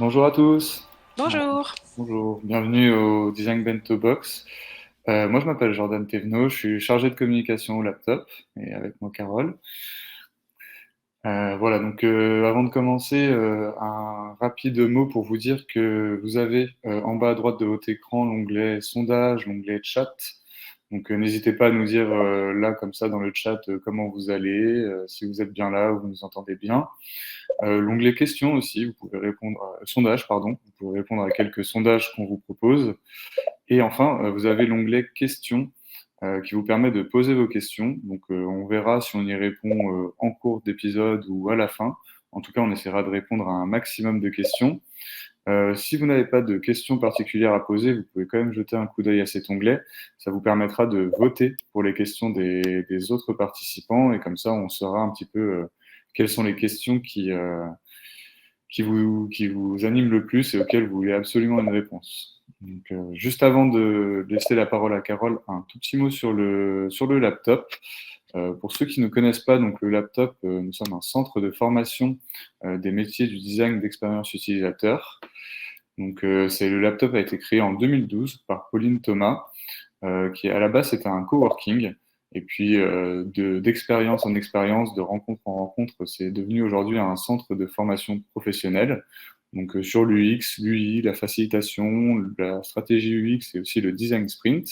Bonjour à tous. Euh, Bonjour. Bonjour, bienvenue au Design Bento Box. Moi, je m'appelle Jordan Thévenot, je suis chargé de communication au laptop et avec moi Carole. Voilà, donc avant de commencer, un rapide mot pour vous dire que vous avez en bas à droite de votre écran l'onglet sondage, l'onglet chat. Donc n'hésitez pas à nous dire là comme ça dans le chat comment vous allez, si vous êtes bien là ou vous nous entendez bien. L'onglet questions aussi, vous pouvez répondre sondage, pardon, vous pouvez répondre à quelques sondages qu'on vous propose. Et enfin, vous avez l'onglet questions qui vous permet de poser vos questions. Donc, on verra si on y répond en cours d'épisode ou à la fin. En tout cas, on essaiera de répondre à un maximum de questions. Si vous n'avez pas de questions particulières à poser, vous pouvez quand même jeter un coup d'œil à cet onglet. Ça vous permettra de voter pour les questions des autres participants et comme ça, on saura un petit peu quelles sont les questions qui vous animent le plus et auxquelles vous voulez absolument une réponse. Donc, juste avant de laisser la parole à Carole, un tout petit mot sur le laptop. Pour ceux qui ne connaissent pas, donc le laptop, nous sommes un centre de formation des métiers du design d'expérience utilisateur. Donc, le laptop a été créé en 2012 par Pauline Thomas, qui à la base c'était un coworking. Et puis, d'expérience en expérience, de rencontre en rencontre, c'est devenu aujourd'hui un centre de formation professionnelle. Donc, sur l'UX, l'UI, la facilitation, la stratégie UX et aussi le design sprint.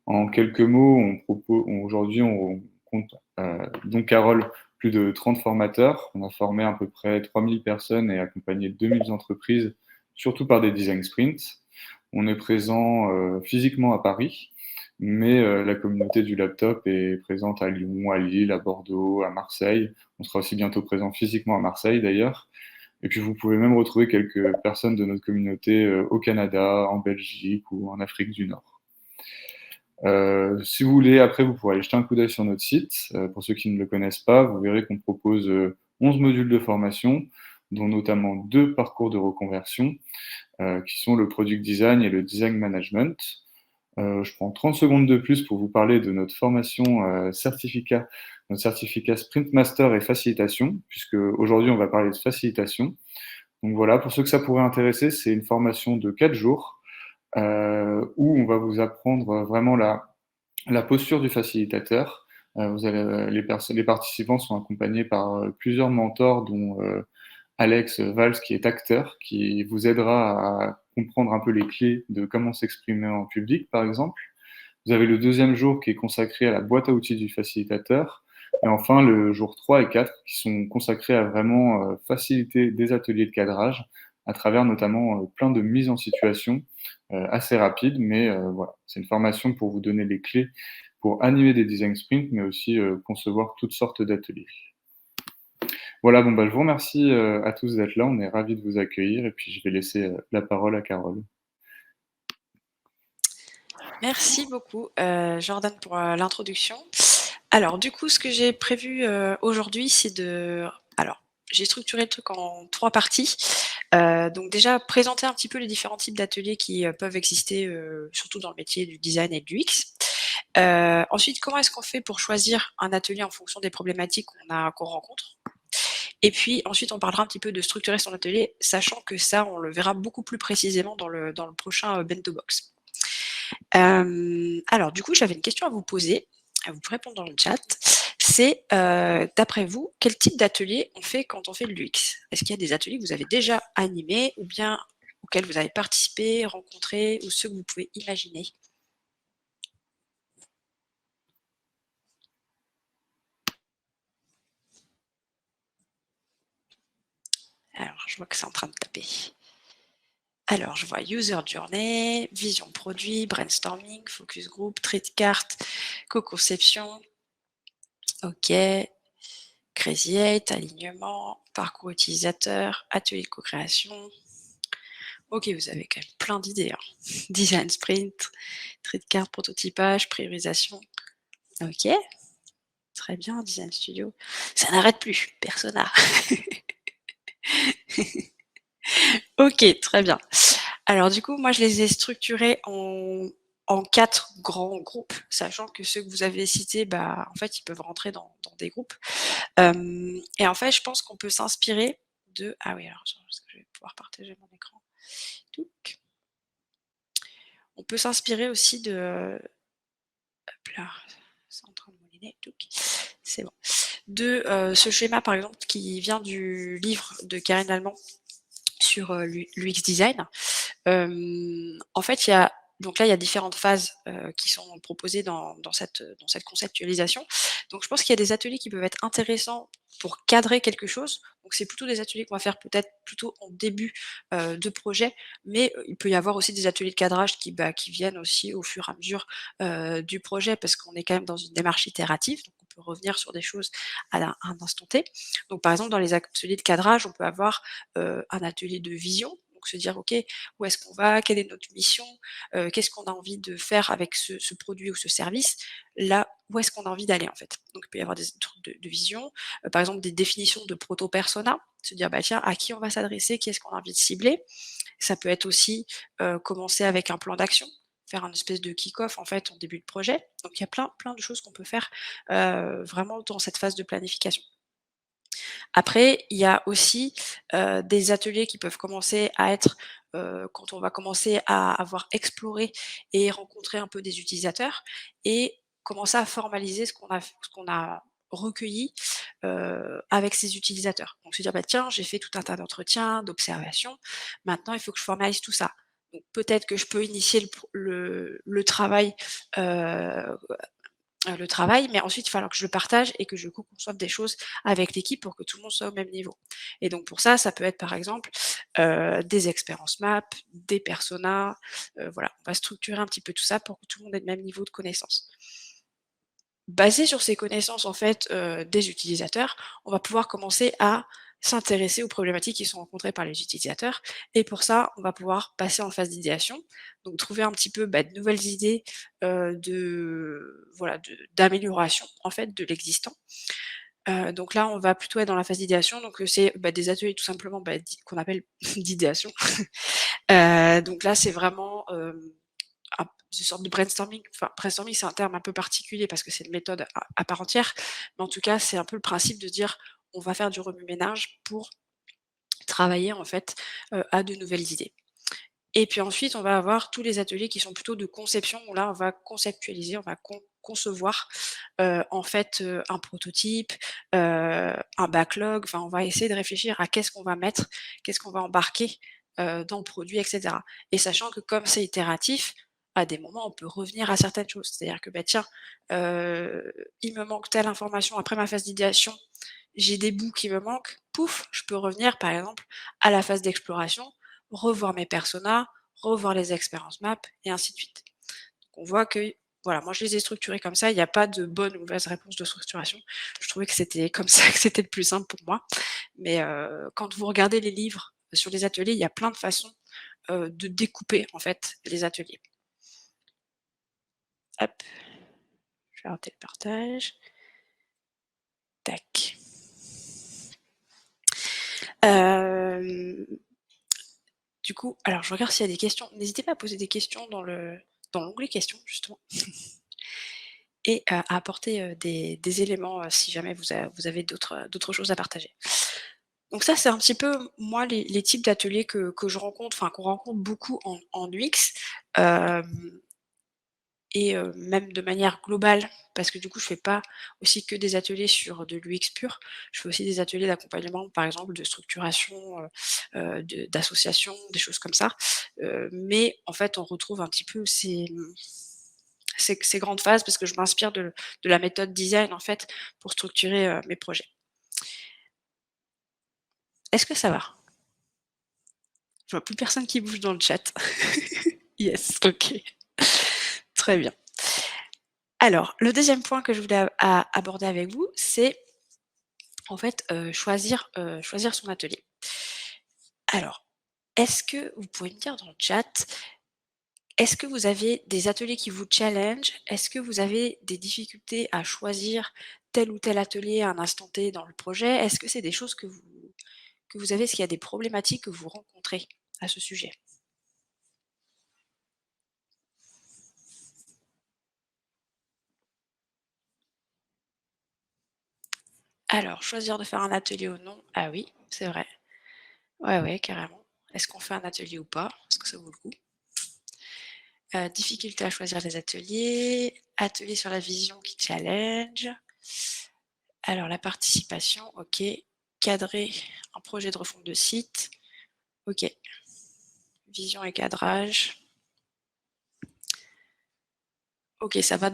En quelques mots, aujourd'hui, on compte, donc Carole, plus de 30 formateurs. On a formé à peu près 3000 personnes et accompagné 2000 entreprises, surtout par des design sprints. On est présent physiquement à Paris, mais la communauté du laptop est présente à Lyon, à Lille, à Bordeaux, à Marseille. On sera aussi bientôt présent physiquement à Marseille d'ailleurs. Et puis vous pouvez même retrouver quelques personnes de notre communauté au Canada, en Belgique ou en Afrique du Nord. Si vous voulez, après, vous pourrez aller jeter un coup d'œil sur notre site. Pour ceux qui ne le connaissent pas, vous verrez qu'on propose 11 modules de formation, dont notamment 2 parcours de reconversion, qui sont le product design et le design management. Je prends 30 secondes de plus pour vous parler de notre formation notre certificat Sprint Master et facilitation, puisque aujourd'hui on va parler de facilitation. Donc voilà, pour ceux que ça pourrait intéresser, c'est une formation de 4 jours où on va vous apprendre vraiment la posture du facilitateur. Les participants sont accompagnés par plusieurs mentors, dont Alex Valls, qui est acteur, qui vous aidera à comprendre un peu les clés de comment s'exprimer en public, par exemple. Vous avez le deuxième jour qui est consacré à la boîte à outils du facilitateur. Et enfin, le jour 3 et 4 qui sont consacrés à vraiment faciliter des ateliers de cadrage à travers notamment plein de mises en situation assez rapides. Mais voilà, c'est une formation pour vous donner les clés pour animer des design sprints, mais aussi concevoir toutes sortes d'ateliers. Voilà, bon, bah, je vous remercie à tous d'être là. On est ravis de vous accueillir. Et puis, je vais laisser la parole à Carole. Merci beaucoup, Jordan, pour l'introduction. Alors, du coup, ce que j'ai prévu aujourd'hui, c'est Alors, j'ai structuré le truc en 3 parties. Donc, déjà, présenter un petit peu les différents types d'ateliers qui peuvent exister, surtout dans le métier du design et du UX. Ensuite, comment est-ce qu'on fait pour choisir un atelier en fonction des problématiques qu'on rencontre? Et puis ensuite, on parlera un petit peu de structurer son atelier, sachant que ça, on le verra beaucoup plus précisément dans le prochain Bento Box. Alors du coup, j'avais une question à vous poser, vous pouvez répondre dans le chat. C'est, d'après vous, quel type d'atelier on fait quand on fait de l'UX? Est-ce qu'il y a des ateliers que vous avez déjà animés ou bien auxquels vous avez participé, rencontré ou ceux que vous pouvez imaginer? Alors, je vois que c'est en train de taper. Alors, je vois User Journey, Vision Produit, Brainstorming, Focus Group, Trait de carte, Co-conception. OK. Crazy 8, alignement, parcours utilisateur, atelier de co-création. OK, vous avez quand même plein d'idées. Hein. Design sprint, trait de carte, prototypage, priorisation. OK. Très bien, design studio. Ça n'arrête plus, Persona. OK, très bien. Alors du coup, moi je les ai structurés en 4 grands groupes, sachant que ceux que vous avez cités, bah, en fait, ils peuvent rentrer dans des groupes. Et en fait, je pense qu'on peut s'inspirer de... Ah oui, alors, est-ce que je vais pouvoir partager mon écran. Touc. On peut s'inspirer aussi de hop là, c'est en train de mouliner, touc, c'est bon. De ce schéma par exemple qui vient du livre de Karine Lallemand sur l'UX design. En fait, il y a donc là, il y a différentes phases qui sont proposées dans cette conceptualisation. Donc je pense qu'il y a des ateliers qui peuvent être intéressants pour cadrer quelque chose. Donc c'est plutôt des ateliers qu'on va faire peut-être plutôt en début de projet, mais il peut y avoir aussi des ateliers de cadrage qui viennent aussi au fur et à mesure du projet parce qu'on est quand même dans une démarche itérative, donc on peut revenir sur des choses à un instant T. Donc par exemple, dans les ateliers de cadrage, on peut avoir un atelier de vision, donc se dire: «OK, où est-ce qu'on va? Quelle est notre mission? Qu'est-ce qu'on a envie de faire avec ce produit ou ce service? Là, où est-ce qu'on a envie d'aller, en fait?» Donc il peut y avoir des trucs de vision, par exemple des définitions de proto-persona, se dire: «Bah, tiens, à qui on va s'adresser? Qui est-ce qu'on a envie de cibler?» Ça peut être aussi, commencer avec un plan d'action, faire un espèce de kick-off, en fait, en début de projet. Donc il y a plein de choses qu'on peut faire, vraiment dans cette phase de planification. Après, il y a aussi, des ateliers qui peuvent commencer à être, quand on va commencer à avoir exploré et rencontré un peu des utilisateurs et commencer à formaliser ce qu'on a recueilli, avec ces utilisateurs. Donc se dire: «Bah, tiens, j'ai fait tout un tas d'entretiens, d'observations, maintenant il faut que je formalise tout ça». Donc peut-être que je peux initier le travail, heu le travail, mais ensuite, il va falloir que je le partage et que je co-conçoive des choses avec l'équipe pour que tout le monde soit au même niveau. Et donc pour ça peut être par exemple, des expériences maps, des personas, voilà. On va structurer un petit peu tout ça pour que tout le monde ait le même niveau de connaissance. Basé sur ces connaissances en fait, des utilisateurs, on va pouvoir commencer à s'intéresser aux problématiques qui sont rencontrées par les utilisateurs et pour ça, on va pouvoir passer en phase d'idéation. Donc trouver un petit peu, bah, de nouvelles idées, d'amélioration en fait de l'existant. Donc là, on va plutôt être dans la phase d'idéation, donc c'est, bah, des ateliers tout simplement, bah, qu'on appelle d'idéation. Donc là, c'est vraiment, une sorte de brainstorming. Enfin, brainstorming, c'est un terme un peu particulier parce que c'est une méthode à part entière, mais en tout cas, c'est un peu le principe de dire: «On va faire du remue-ménage pour travailler en fait, à de nouvelles idées». Et puis ensuite, on va avoir tous les ateliers qui sont plutôt de conception, où là, on va conceptualiser, on va concevoir, en fait, un prototype, un backlog, enfin, on va essayer de réfléchir à qu'est-ce qu'on va mettre, qu'est-ce qu'on va embarquer, dans le produit et cetera. Et sachant que comme c'est itératif, à des moments, on peut revenir à certaines choses. C'est-à-dire que, bah, tiens, il me manque telle information après ma phase d'idéation, j'ai des bouts qui me manquent, pouf, je peux revenir, par exemple, à la phase d'exploration, revoir mes personas, revoir les expériences maps et ainsi de suite. Donc on voit que, voilà, moi je les ai structurés comme ça, il n'y a pas de bonne ou mauvaise réponse de structuration. Je trouvais que c'était comme ça que c'était le plus simple pour moi. Mais quand vous regardez les livres sur les ateliers, il y a plein de façons, de découper en fait les ateliers. Hop, je vais arrêter le partage. Tac. Hem, du coup, alors je regarde s'il y a des questions. N'hésitez pas à poser des questions dans l'onglet questions justement. Et à apporter, des éléments, si jamais vous avez d'autres choses à partager. Donc ça, c'est un petit peu, moi, les types d'ateliers que je rencontre, enfin qu'on rencontre beaucoup en UX, hem et même de manière globale, parce que du coup, je fais pas aussi que des ateliers sur de l'UX pur. Je fais aussi des ateliers d'accompagnement, par exemple, de structuration, d'association, des choses comme ça. Mais en fait, on retrouve un petit peu ces grandes phases parce que je m'inspire de la méthode design, en fait, pour structurer, mes projets. Est-ce que ça va? Je vois plus personne qui bouge dans le chat. Yes, OK. Très bien. Alors, le deuxième point que je voulais aborder avec vous, c'est en fait, choisir son atelier. Alors, est-ce que vous pouvez me dire dans le chat, est-ce que vous avez des ateliers qui vous challenge? Est-ce que vous avez des difficultés à choisir tel ou tel atelier à un instant T dans le projet? Est-ce que c'est des choses que vous avez? Est-ce qu'il y a des problématiques que vous rencontrez à ce sujet? Alors, choisir de faire un atelier ou non, ah oui, c'est vrai. Ouais, ouais, carrément. Est-ce qu'on fait un atelier ou pas? Est-ce que ça vaut le coup? Difficulté à choisir les ateliers, atelier sur la vision qui challenge. Alors la participation, OK. Cadrer un projet de refonte de site, OK. Vision et cadrage. OK, ça va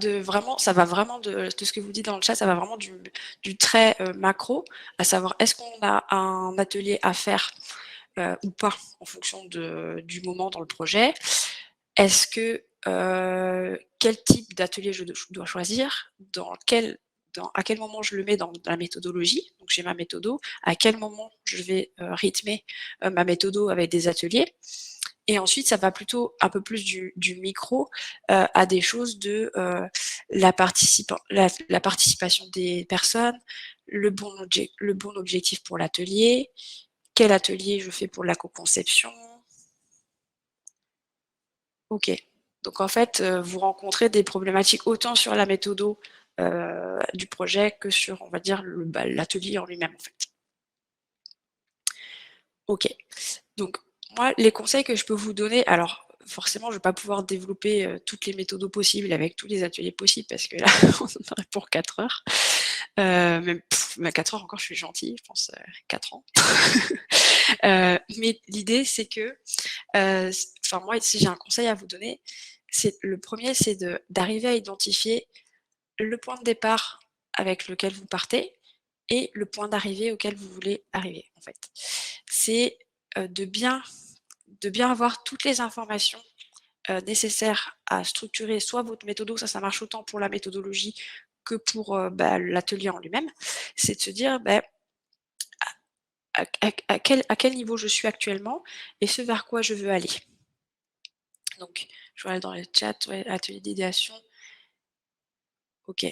vraiment de ce que vous dites dans le chat, ça va vraiment du très, macro, à savoir est-ce qu'on a un atelier à faire, ou pas en fonction du moment dans le projet? Est-ce que, quel type d'atelier je dois choisir? À quel moment je le mets dans la méthodologie? Donc j'ai ma méthodo. À quel moment je vais, rythmer, ma méthodo avec des ateliers? Et ensuite, ça va plutôt un peu plus du micro, à des choses de, la participation des personnes, le bon objectif pour l'atelier, quel atelier je fais pour la co-conception. OK. Donc en fait, vous rencontrez des problématiques autant sur la méthodo, du projet que sur, on va dire, l'atelier en lui-même, en fait. OK. Donc moi, les conseils que je peux vous donner, alors forcément, je ne vais pas pouvoir développer, toutes les méthodos possibles avec tous les ateliers possibles parce que là, on en aurait pour 4 heures. Mais 4 heures encore, je suis gentille, je pense, 4 ans. Mais l'idée, c'est que, enfin moi, si j'ai un conseil à vous donner, c'est le premier, c'est d'arriver à identifier le point de départ avec lequel vous partez et le point d'arrivée auquel vous voulez arriver, en fait. C'est, de bien avoir toutes les informations, nécessaires à structurer soit votre méthodo, ça marche autant pour la méthodologie que pour, l'atelier en lui-même. C'est de se dire, à quel niveau je suis actuellement et ce vers quoi je veux aller. Donc je vois dans le chat, ouais, atelier d'idéation, OK.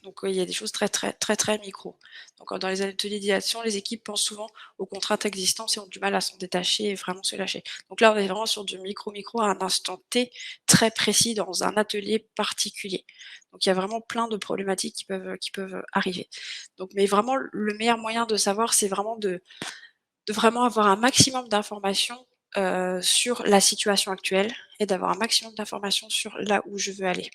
Donc oui, il y a des choses très, très, très, très micro. Donc dans les ateliers d'idéation, les équipes pensent souvent aux contraintes existantes et ont du mal à s'en détacher et vraiment se lâcher. Donc là, on est vraiment sur du micro, micro à un instant T très précis dans un atelier particulier. Donc il y a vraiment plein de problématiques qui peuvent arriver. Donc mais vraiment le meilleur moyen de savoir, c'est vraiment de vraiment avoir un maximum d'informations, sur la situation actuelle et d'avoir un maximum d'informations sur là où je veux aller.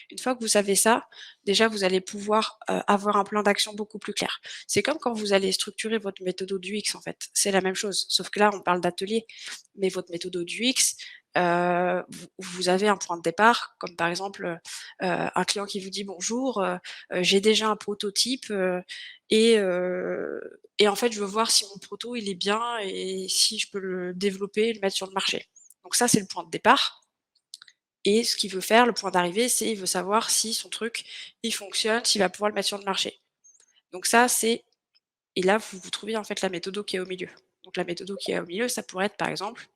Une fois que vous savez ça, déjà vous allez pouvoir, avoir un plan d'action beaucoup plus clair. C'est comme quand vous allez structurer votre méthode d'UX en fait, c'est la même chose, sauf que là on parle d'atelier, mais votre méthode d'UX, vous avez un point de départ comme par exemple, un client qui vous dit: «Bonjour, j'ai déjà un prototype, et en fait, je veux voir si mon proto, il est bien et si je peux le développer et le mettre sur le marché. Donc ça, c'est le point de départ et ce qu'il veut faire, le point d'arrivée, c'est il veut savoir si son truc, il fonctionne, s'il va pouvoir le mettre sur le marché. Donc ça, c'est et là, vous trouvez en fait la méthode qui est au milieu. Donc la méthode qui est au milieu, ça pourrait être par exemple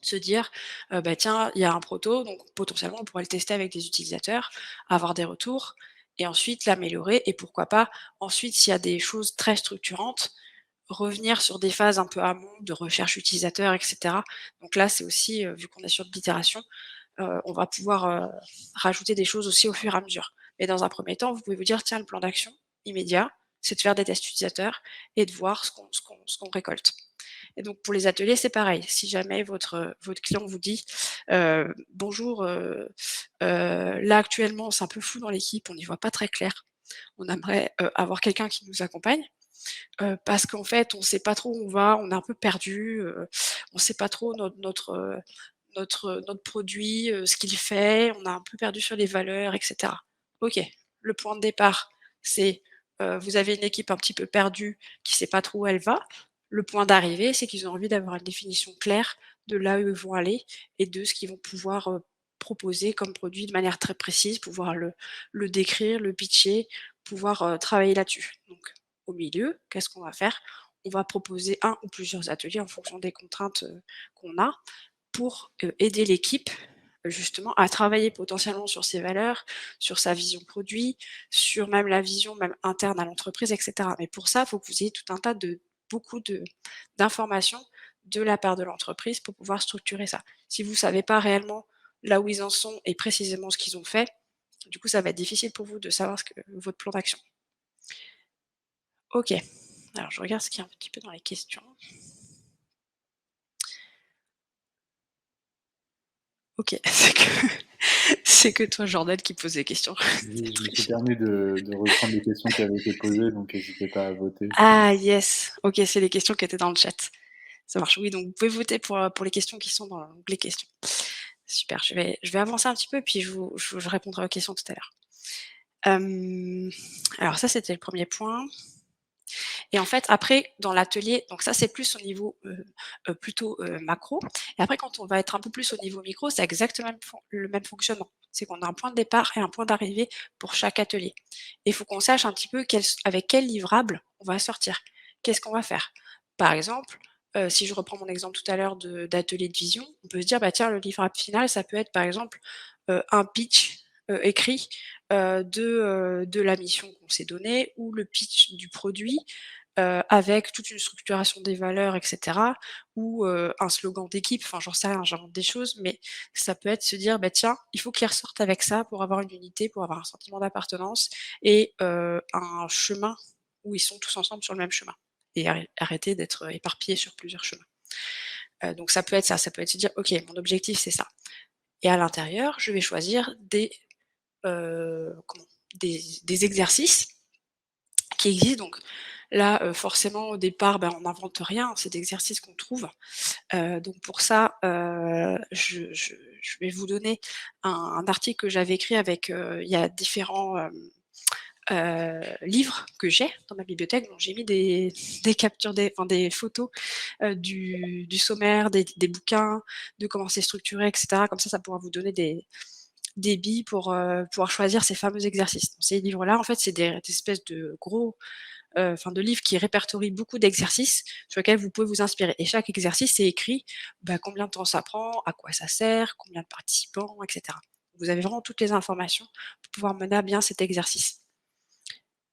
se dire, bah, tiens, il y a un proto, donc potentiellement on pourrait le tester avec des utilisateurs, avoir des retours et ensuite l'améliorer et pourquoi pas ensuite s'il y a des choses très structurantes, revenir sur des phases un peu amont de recherche utilisateur et cetera. Donc là, c'est aussi, vu qu'on est sur de l'itération, on va pouvoir, rajouter des choses aussi au fur et à mesure. Mais dans un premier temps, vous pouvez vous dire: «Tiens, le plan d'action immédiat, c'est de faire des tests utilisateurs et de voir ce qu'on récolte». Et donc pour les ateliers, c'est pareil. Si jamais votre client vous dit, «Bonjour, là actuellement c'est un peu flou dans l'équipe, on n'y voit pas très clair. On aimerait, avoir quelqu'un qui nous accompagne, parce qu'en fait on ne sait pas trop où on va, on est un peu perdu, on ne sait pas trop notre produit, ce qu'il fait, on a un peu perdu sur les valeurs et cetera». OK, le point de départ, c'est, vous avez une équipe un petit peu perdue qui ne sait pas trop où elle va. Le point d'arrivée, c'est qu'ils ont envie d'avoir une définition claire de là où ils vont aller et de ce qu'ils vont pouvoir, proposer comme produit de manière très précise, pouvoir le décrire, le pitcher, pouvoir, travailler là-dessus. Donc au milieu, qu'est-ce qu'on va faire? On va proposer un ou plusieurs ateliers en fonction des contraintes, qu'on a pour, aider l'équipe, justement à travailler potentiellement sur ses valeurs, sur sa vision produit, sur même la vision même interne à l'entreprise et cetera. Mais pour ça, il faut que vous ayez tout un tas de beaucoup d'informations de la part de l'entreprise pour pouvoir structurer ça. Si vous ne savez pas réellement là où ils en sont et précisément ce qu'ils ont fait, du coup, ça va être difficile pour vous de savoir votre plan d'action. OK. Alors je regarde ce qu'il y a un petit peu dans les questions. OK, c'est que toi, Jordan, qui pose des questions. Oui, C'est je me très suis bien. permis de reprendre les questions qui avaient été posées, donc n'hésitez pas à voter. Ah yes! OK, c'est les questions qui étaient dans le chat. Ça marche. Oui, donc vous pouvez voter pour les questions qui sont dans l'onglet questions. Super, je vais avancer un petit peu, puis je répondrai aux questions tout à l'heure. Alors ça, c'était le premier point. Et en fait, après, dans l'atelier, donc ça, c'est plus au niveau plutôt macro. Et après, quand on va être un peu plus au niveau micro, c'est exactement le même fonctionnement. C'est qu'on a un point de départ et un point d'arrivée pour chaque atelier. Et il faut qu'on sache un petit peu avec quel livrable on va sortir. Qu'est-ce qu'on va faire? Par exemple, si je reprends mon exemple tout à l'heure d'atelier de vision, on peut se dire, bah tiens, le livrable final, ça peut être par exemple un pitch écrit de la mission qu'on s'est donnée ou le pitch du produit avec toute une structuration des valeurs et cetera ou un slogan d'équipe, enfin j'en sais rien, j'invente des choses, mais ça peut être se dire: «Bah tiens, il faut qu'ils ressortent avec ça pour avoir une unité, pour avoir un sentiment d'appartenance et un chemin où ils sont tous ensemble sur le même chemin» et arrêter d'être éparpillés sur plusieurs chemins. Donc ça peut être ça, ça peut être se dire: «OK, mon objectif c'est ça» et à l'intérieur, je vais choisir comment? Des exercices qui existent donc là, forcément au départ, ben, on n'invente rien, c'est des exercices qu'on trouve. Donc pour ça, je vais vous donner un article que j'avais écrit avec, il y a différents, livres que j'ai dans ma bibliothèque, donc j'ai mis des captures enfin des photos, du sommaire, des bouquins, de comment c'est structuré et cetera. Comme ça pourra vous donner des billes pour, pouvoir choisir ces fameux exercices. Dans ces livres-là, en fait, c'est des espèces de gros enfin de livres qui répertorient beaucoup d'exercices sur lesquels vous pouvez vous inspirer. Et chaque exercice, c'est écrit bah, combien de temps ça prend, à quoi ça sert, combien de participants, etc. Vous avez vraiment toutes les informations pour pouvoir mener à bien cet exercice.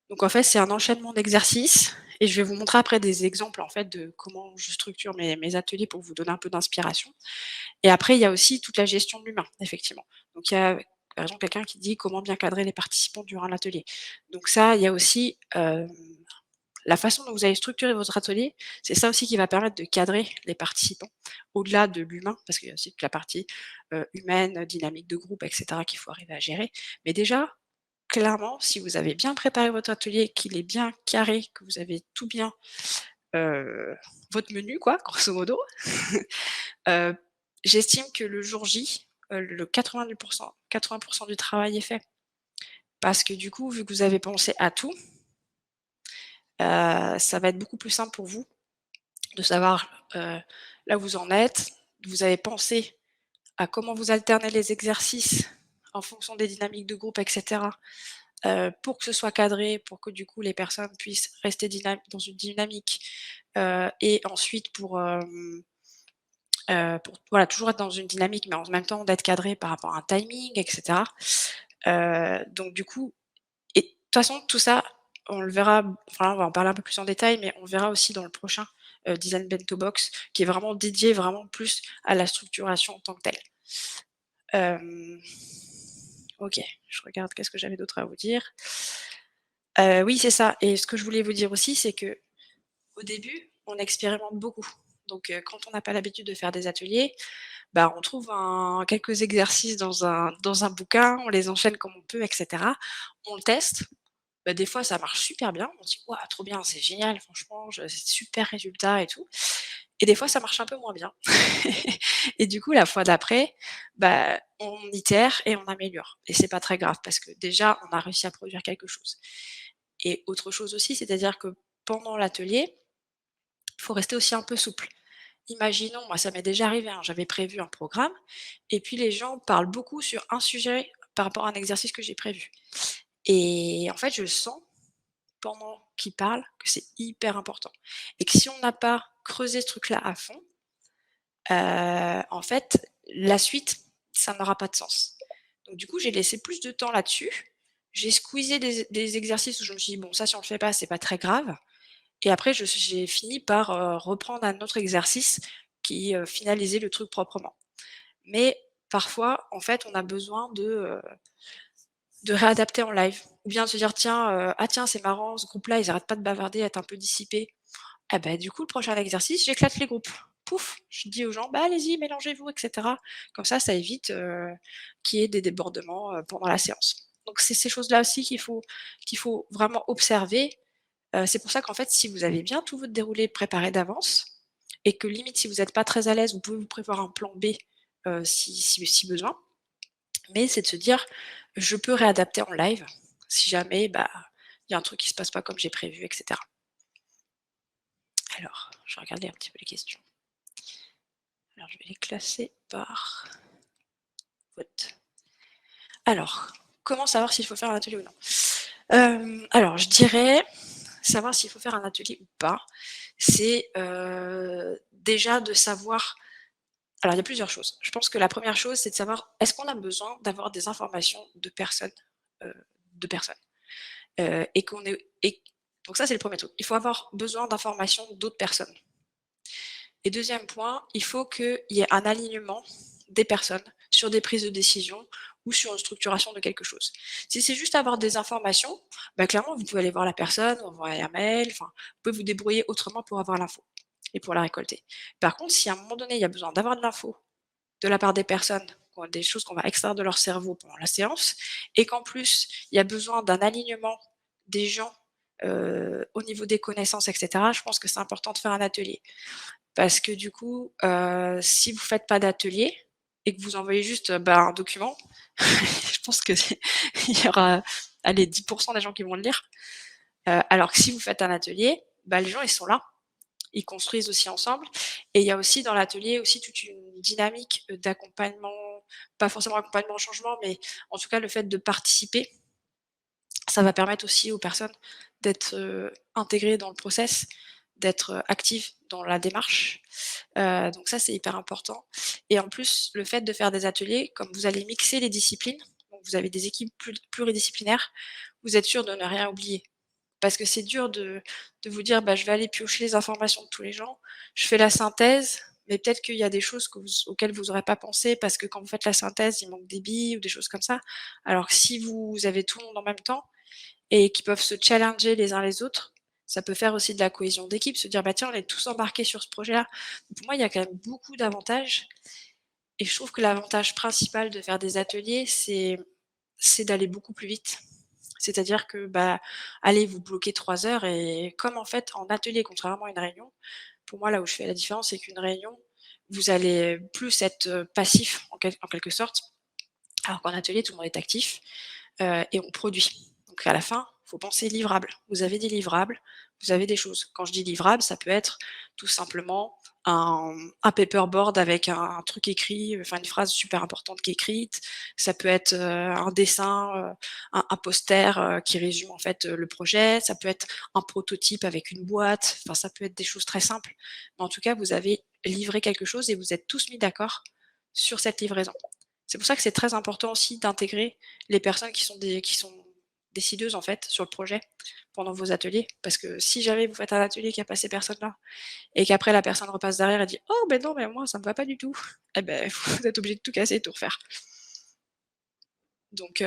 Donc en fait, c'est un enchaînement d'exercices et je vais vous montrer après des exemples en fait de comment je structure mes ateliers pour vous donner un peu d'inspiration. Et après, il y a aussi toute la gestion de l'humain, effectivement. Donc il y a par exemple quelqu'un qui dit comment bien cadrer les participants durant l'atelier. Donc ça, il y a aussi la façon dont vous allez structurer votre atelier, c'est ça aussi qui va permettre de cadrer les participants, au-delà de l'humain, parce qu'il y a aussi toute la partie humaine, dynamique de groupe, etc., qu'il faut arriver à gérer. Mais déjà, clairement, si vous avez bien préparé votre atelier, qu'il est bien carré, que vous avez tout bien, euh, votre menu, quoi, grosso modo, euh, j'estime que le jour J, le 80% du travail est fait. Parce que du coup, vu que vous avez pensé à tout, ça va être beaucoup plus simple pour vous de savoir, là où vous en êtes. Vous avez pensé à comment vous alternez les exercices en fonction des dynamiques de groupe et cetera, pour que ce soit cadré, pour que du coup les personnes puissent rester dans une dynamique, et ensuite pour voilà, toujours être dans une dynamique, mais en même temps d'être cadré par rapport à un timing et cetera. Donc du coup et de toute façon tout ça, on le verra, enfin on va en parler un peu plus en détail, mais on verra aussi dans le prochain, Design Bento Box qui est vraiment dédié vraiment plus à la structuration en tant que telle. Hem, OK, je regarde qu'est-ce que j'avais d'autre à vous dire? Oui, c'est ça et ce que je voulais vous dire aussi, c'est que au début, on expérimente beaucoup. Donc quand on n'a pas l'habitude de faire des ateliers, bah, on trouve quelques exercices dans un bouquin, on les enchaîne comme on peut et cetera. On le teste. Bah, des fois, ça marche super bien. On se dit: «Waouh, trop bien, c'est génial, franchement, c'est super résultat et tout» et des fois, ça marche un peu moins bien et du coup, la fois d'après, bah, on itère et on améliore et c'est pas très grave parce que déjà, on a réussi à produire quelque chose et autre chose aussi, c'est-à-dire que pendant l'atelier, il faut rester aussi un peu souple. Imaginons, moi ça m'est déjà arrivé, hein, j'avais prévu un programme et puis les gens parlent beaucoup sur un sujet par rapport à un exercice que j'ai prévu et en fait, je sens pendant qu'ils parlent que c'est hyper important et que si on n'a pas creusé ce truc-là à fond, en fait, la suite, ça n'aura pas de sens. Donc du coup, j'ai laissé plus de temps là-dessus. J'ai squeezé des exercices où je me suis dit: «Bon ça si on le fait pas, c'est pas très grave» et après j'ai fini par, reprendre un autre exercice qui, finalisait le truc proprement. Mais parfois, en fait, on a besoin de réadapter en live ou bien de se dire: «Tiens, ah tiens, c'est marrant, ce groupe-là, ils arrêtent pas de bavarder, être un peu dissipés. Ah bah, du coup, le prochain exercice, j'éclate les groupes pouf, je dis aux gens: «Bah, allez-y, mélangez-vous» et cetera. Comme ça évite, qu'il y ait des débordements, pendant la séance. Donc c'est ces choses-là aussi qu'il faut vraiment observer. C'est pour ça qu'en fait, si vous avez bien tout votre déroulé préparé d'avance et que limite si vous n'êtes pas très à l'aise, vous pouvez vous prévoir un plan B, si besoin. Mais c'est de se dire: «Je peux réadapter en live si jamais, bah, il y a un truc qui se passe pas comme j'ai prévu» et cetera. Alors, je vais regarder un petit peu les questions. Alors je vais les classer par vote. Alors, comment savoir s'il faut faire un atelier ou non? Alors je dirais, savoir s'il faut faire un atelier ou pas, c'est, déjà de savoir. Alors il y a plusieurs choses. Je pense que la première chose, c'est de savoir est-ce qu'on a besoin d'avoir des informations heu, de personnes? Et qu'on est et donc ça, c'est le premier truc. Il faut avoir besoin d'informations d'autres personnes. Et deuxième point, il faut qu'il y ait un alignement des personnes sur des prises de décision ou sur une structuration de quelque chose. Si c'est juste avoir des informations, bah, clairement, vous pouvez aller voir la personne, envoyer un mail, enfin, vous pouvez vous débrouiller autrement pour avoir l'info et pour la récolter. Par contre, si à un moment donné, il y a besoin d'avoir de l'info de la part des personnes, des choses qu'on va extraire de leur cerveau pendant la séance, et qu'en plus, il y a besoin d'un alignement des gens au niveau des connaissances, etc., je pense que c'est important de faire un atelier. Parce que du coup, si vous faites pas d'atelier et que vous envoyez juste, bah, un document, je pense que il y aura, allez, 10 des gens qui vont le lire. Alors que si vous faites un atelier, bah, les gens ils sont là, ils construisent aussi ensemble et il y a aussi dans l'atelier aussi toute une dynamique, d'accompagnement, pas forcément accompagnement au changement, mais en tout cas le fait de participer, ça va permettre aussi aux personnes d'être, intégrées dans le process, d'être, actives dans la démarche. Donc ça, c'est hyper important et en plus, le fait de faire des ateliers, comme vous allez mixer les disciplines, donc vous avez des équipes pluridisciplinaires, vous êtes sûr de ne rien oublier. Parce que c'est dur de vous dire: «Bah, je vais aller piocher les informations de tous les gens, je fais la synthèse», mais peut-être qu'il y a des choses auxquelles vous aurez pas pensé parce que quand vous faites la synthèse, il manque des billes ou des choses comme ça. Alors que si vous avez tout le monde en même temps et qui peuvent se challenger les uns les autres, ça peut faire aussi de la cohésion d'équipe, se dire: «Bah, tiens, on est tous embarqués sur ce projet-là». Pour moi, il y a quand même beaucoup d'avantages et je trouve que l'avantage principal de faire des ateliers, c'est d'aller beaucoup plus vite. C'est-à-dire que, bah, allez, vous bloquez 3 heures et comme en fait en atelier, contrairement à une réunion, pour moi là où je fais la différence, c'est qu'une réunion, vous allez plus être, passif en quelque sorte, alors qu'en atelier, tout le monde est actif. Et on produit. Donc à la fin, il faut penser livrable. Vous avez des livrables, vous avez des choses. Quand je dis livrable, ça peut être tout simplement un paperboard avec un truc écrit, enfin une phrase super importante qui est écrite. Ça peut être, un dessin, un poster, qui résume en fait, le projet. Ça peut être un prototype avec une boîte. Enfin, ça peut être des choses très simples. Mais en tout cas, vous avez livré quelque chose et vous êtes tous mis d'accord sur cette livraison. C'est pour ça que c'est très important aussi d'intégrer les personnes qui sont décideuses en fait sur le projet pendant vos ateliers. Parce que si jamais vous faites un atelier qui a pas ces personnes-là et qu'après la personne repasse derrière et dit: «Oh ben non, mais moi ça me va pas du tout», et ben vous êtes obligé de tout casser et de tout refaire. Donc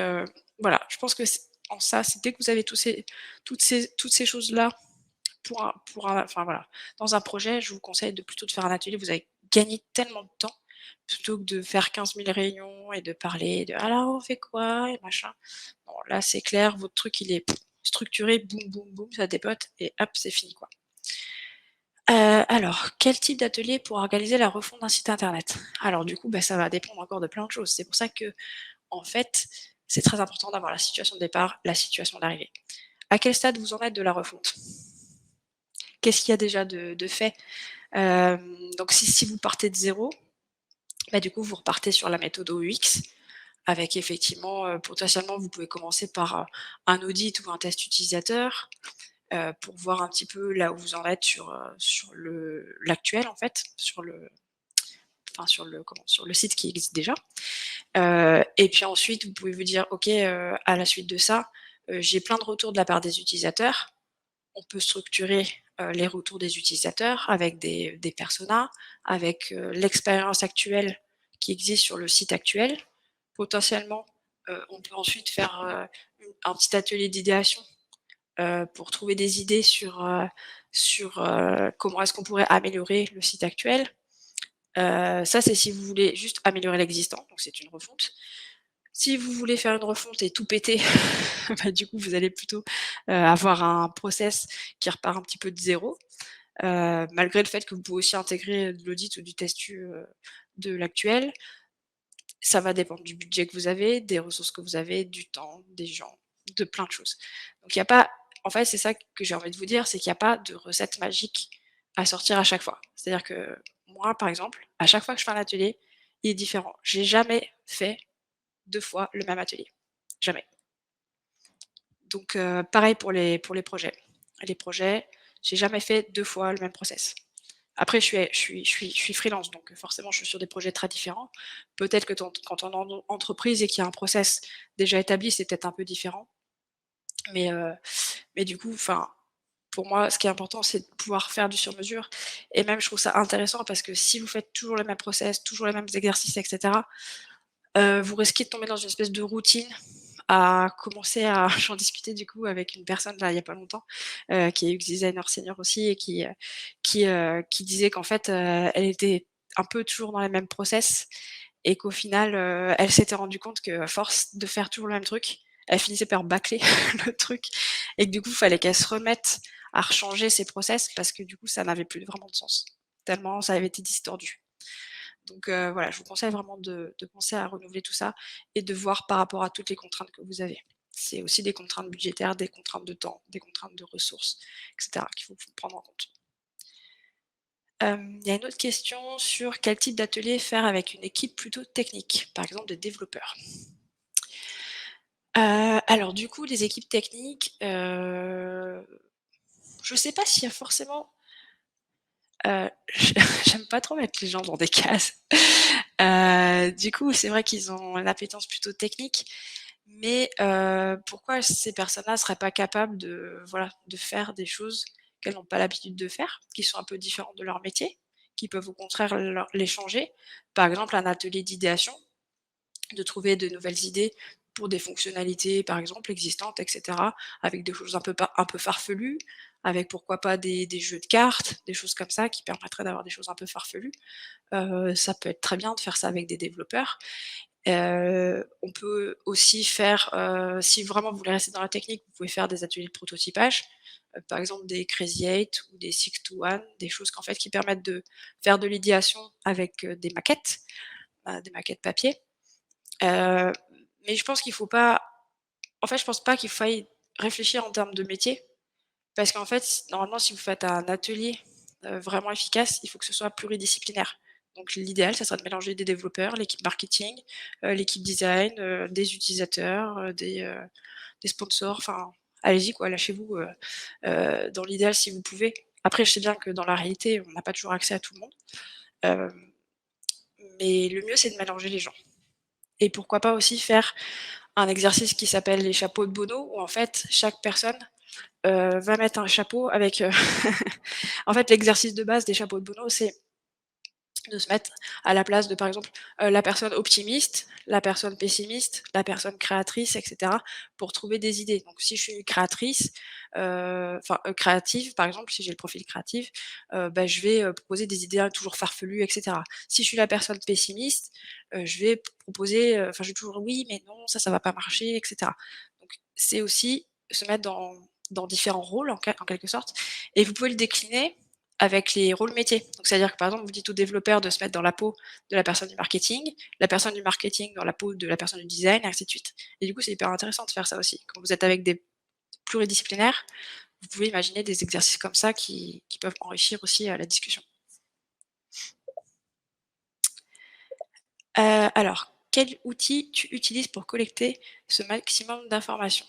voilà, je pense que en ça, c'est dès que vous avez toutes ces choses-là enfin voilà, dans un projet, je vous conseille de plutôt de faire un atelier, vous allez gagner tellement de temps, plutôt que de faire 15 000 réunions et de parler de: «Alors on fait quoi?» et machin. Bon là, c'est clair, votre truc il est structuré, boum, boum, boum, ça dépote et hop, c'est fini quoi. Alors, quel type d'atelier pour organiser la refonte d'un site internet? Alors du coup, bah, ça va dépendre encore de plein de choses. C'est pour ça que en fait, c'est très important d'avoir la situation de départ, la situation d'arrivée. À quel stade vous en êtes de la refonte? Qu'est-ce qu'il y a déjà de fait? Donc si vous partez de zéro, bah, du coup, vous repartez sur la méthode OUX avec effectivement, potentiellement, vous pouvez commencer par, un audit ou un test utilisateur, pour voir un petit peu là où vous en êtes sur l'actuel en fait, sur le site qui existe déjà. Et puis ensuite, vous pouvez vous dire: «OK, à la suite de ça, j'ai plein de retours de la part des utilisateurs». On peut structurer, les retours des utilisateurs avec des personas, avec, l'expérience actuelle qui existe sur le site actuel. Potentiellement, on peut ensuite faire, un petit atelier d'idéation, pour trouver des idées sur comment est-ce qu'on pourrait améliorer le site actuel. Ça, c'est si vous voulez juste améliorer l'existant, donc c'est une refonte. Si vous voulez faire une refonte et tout péter, bah, du coup, vous allez plutôt, avoir un process qui repart un petit peu de zéro, malgré le fait que vous pouvez aussi intégrer de l'audit ou du test U, de l'actuel. Ça va dépendre du budget que vous avez, des ressources que vous avez, du temps, des gens, de plein de choses. Donc il y a pas en fait, c'est ça que j'ai envie de vous dire, c'est qu'il y a pas de recette magique à sortir à chaque fois. C'est-à-dire que moi, par exemple, à chaque fois que je fais un atelier, il est différent. J'ai jamais fait 2 fois le même atelier. Jamais. Donc pareil pour les projets. Les projets, j'ai jamais fait 2 fois le même process. Après je suis freelance, donc forcément je suis sur des projets très différents. Peut-être que quand on est en entreprise et qu'il y a un process déjà établi, c'est peut-être un peu différent. Mais du coup, enfin, pour moi, ce qui est important, c'est de pouvoir faire du sur mesure et même je trouve ça intéressant parce que si vous faites toujours les mêmes process, toujours les mêmes exercices et cetera, vous risquez de tomber dans une espèce de routine à commencer à j'en discutais du coup avec une personne là, il y a pas longtemps, qui est UX designer senior aussi et qui disait qu'en fait, elle était un peu toujours dans les mêmes process et qu'au final, elle s'était rendue compte qu'à force de faire toujours le même truc, elle finissait par bâcler le truc et que du coup, il fallait qu'elle se remette à rechanger ses process parce que du coup, ça n'avait plus vraiment de sens, tellement ça avait été distordu. Donc voilà, je vous conseille vraiment de penser à renouveler tout ça et de voir par rapport à toutes les contraintes que vous avez. C'est aussi des contraintes budgétaires, des contraintes de temps, des contraintes de ressources, et cetera, qu'il faut prendre en compte. Il y a une autre question sur quel type d'atelier faire avec une équipe plutôt technique, par exemple des développeurs. Alors du coup, les équipes techniques, je sais pas s'il y a forcément, j'aime pas trop mettre les gens dans des cases. Du coup, c'est vrai qu'ils ont une appétence plutôt technique, mais pourquoi ces personnes-là seraient pas capables de, voilà, de faire des choses qu'elles n'ont pas l'habitude de faire, qui sont un peu différentes de leur métier, qui peuvent au contraire les changer? Par exemple, un atelier d'idéation, de trouver de nouvelles idées pour des fonctionnalités, par exemple, existantes, et cetera, avec des choses un peu farfelues, avec pourquoi pas des jeux de cartes, des choses comme ça qui permettraient d'avoir des choses un peu farfelues. Ça peut être très bien de faire ça avec des développeurs. On peut aussi faire, si vraiment vous voulez rester dans la technique, vous pouvez faire des ateliers de prototypage, par exemple des Crazy 8 ou des 6 to 1, des choses qu'en fait qui permettent de faire de l'idéation avec, des maquettes papier. Heu, mais je pense qu'il faut pas en fait, je pense pas qu'il faille réfléchir en termes de métier, parce qu'en fait, normalement, si vous faites un atelier, vraiment efficace, il faut que ce soit pluridisciplinaire. Donc l'idéal, ça serait de mélanger des développeurs, l'équipe marketing, l'équipe design, des utilisateurs, des sponsors, enfin, allez-y quoi, lâchez-vous, dans l'idéal si vous pouvez. Après, je sais bien que dans la réalité, on n'a pas toujours accès à tout le monde, hem, mais le mieux, c'est de mélanger les gens et pourquoi pas aussi faire un exercice qui s'appelle les chapeaux de Bono où en fait, chaque personne, va mettre un chapeau avec, en fait, l'exercice de base des chapeaux de Bono, c'est de se mettre à la place de, par exemple, la personne optimiste, la personne pessimiste, la personne créatrice et cetera, pour trouver des idées. Donc si je suis créatrice, créative, par exemple, si j'ai le profil créatif, bah, je vais, proposer des idées toujours farfelues et cetera. Si je suis la personne pessimiste, je vais proposer, enfin, je vais toujours: «Oui, mais non, ça va pas marcher» et cetera. Donc c'est aussi se mettre dans différents rôles en quelque sorte et vous pouvez le décliner avec les rôles métiers. Donc c'est-à-dire que, par exemple, vous dites au développeur de se mettre dans la peau de la personne du marketing, la personne du marketing dans la peau de la personne du design, et ainsi de suite. Et du coup, c'est hyper intéressant de faire ça aussi. Quand vous êtes avec des pluridisciplinaires, vous pouvez imaginer des exercices comme ça qui peuvent enrichir aussi, la discussion. Alors, quel outil tu utilises pour collecter ce maximum d'informations?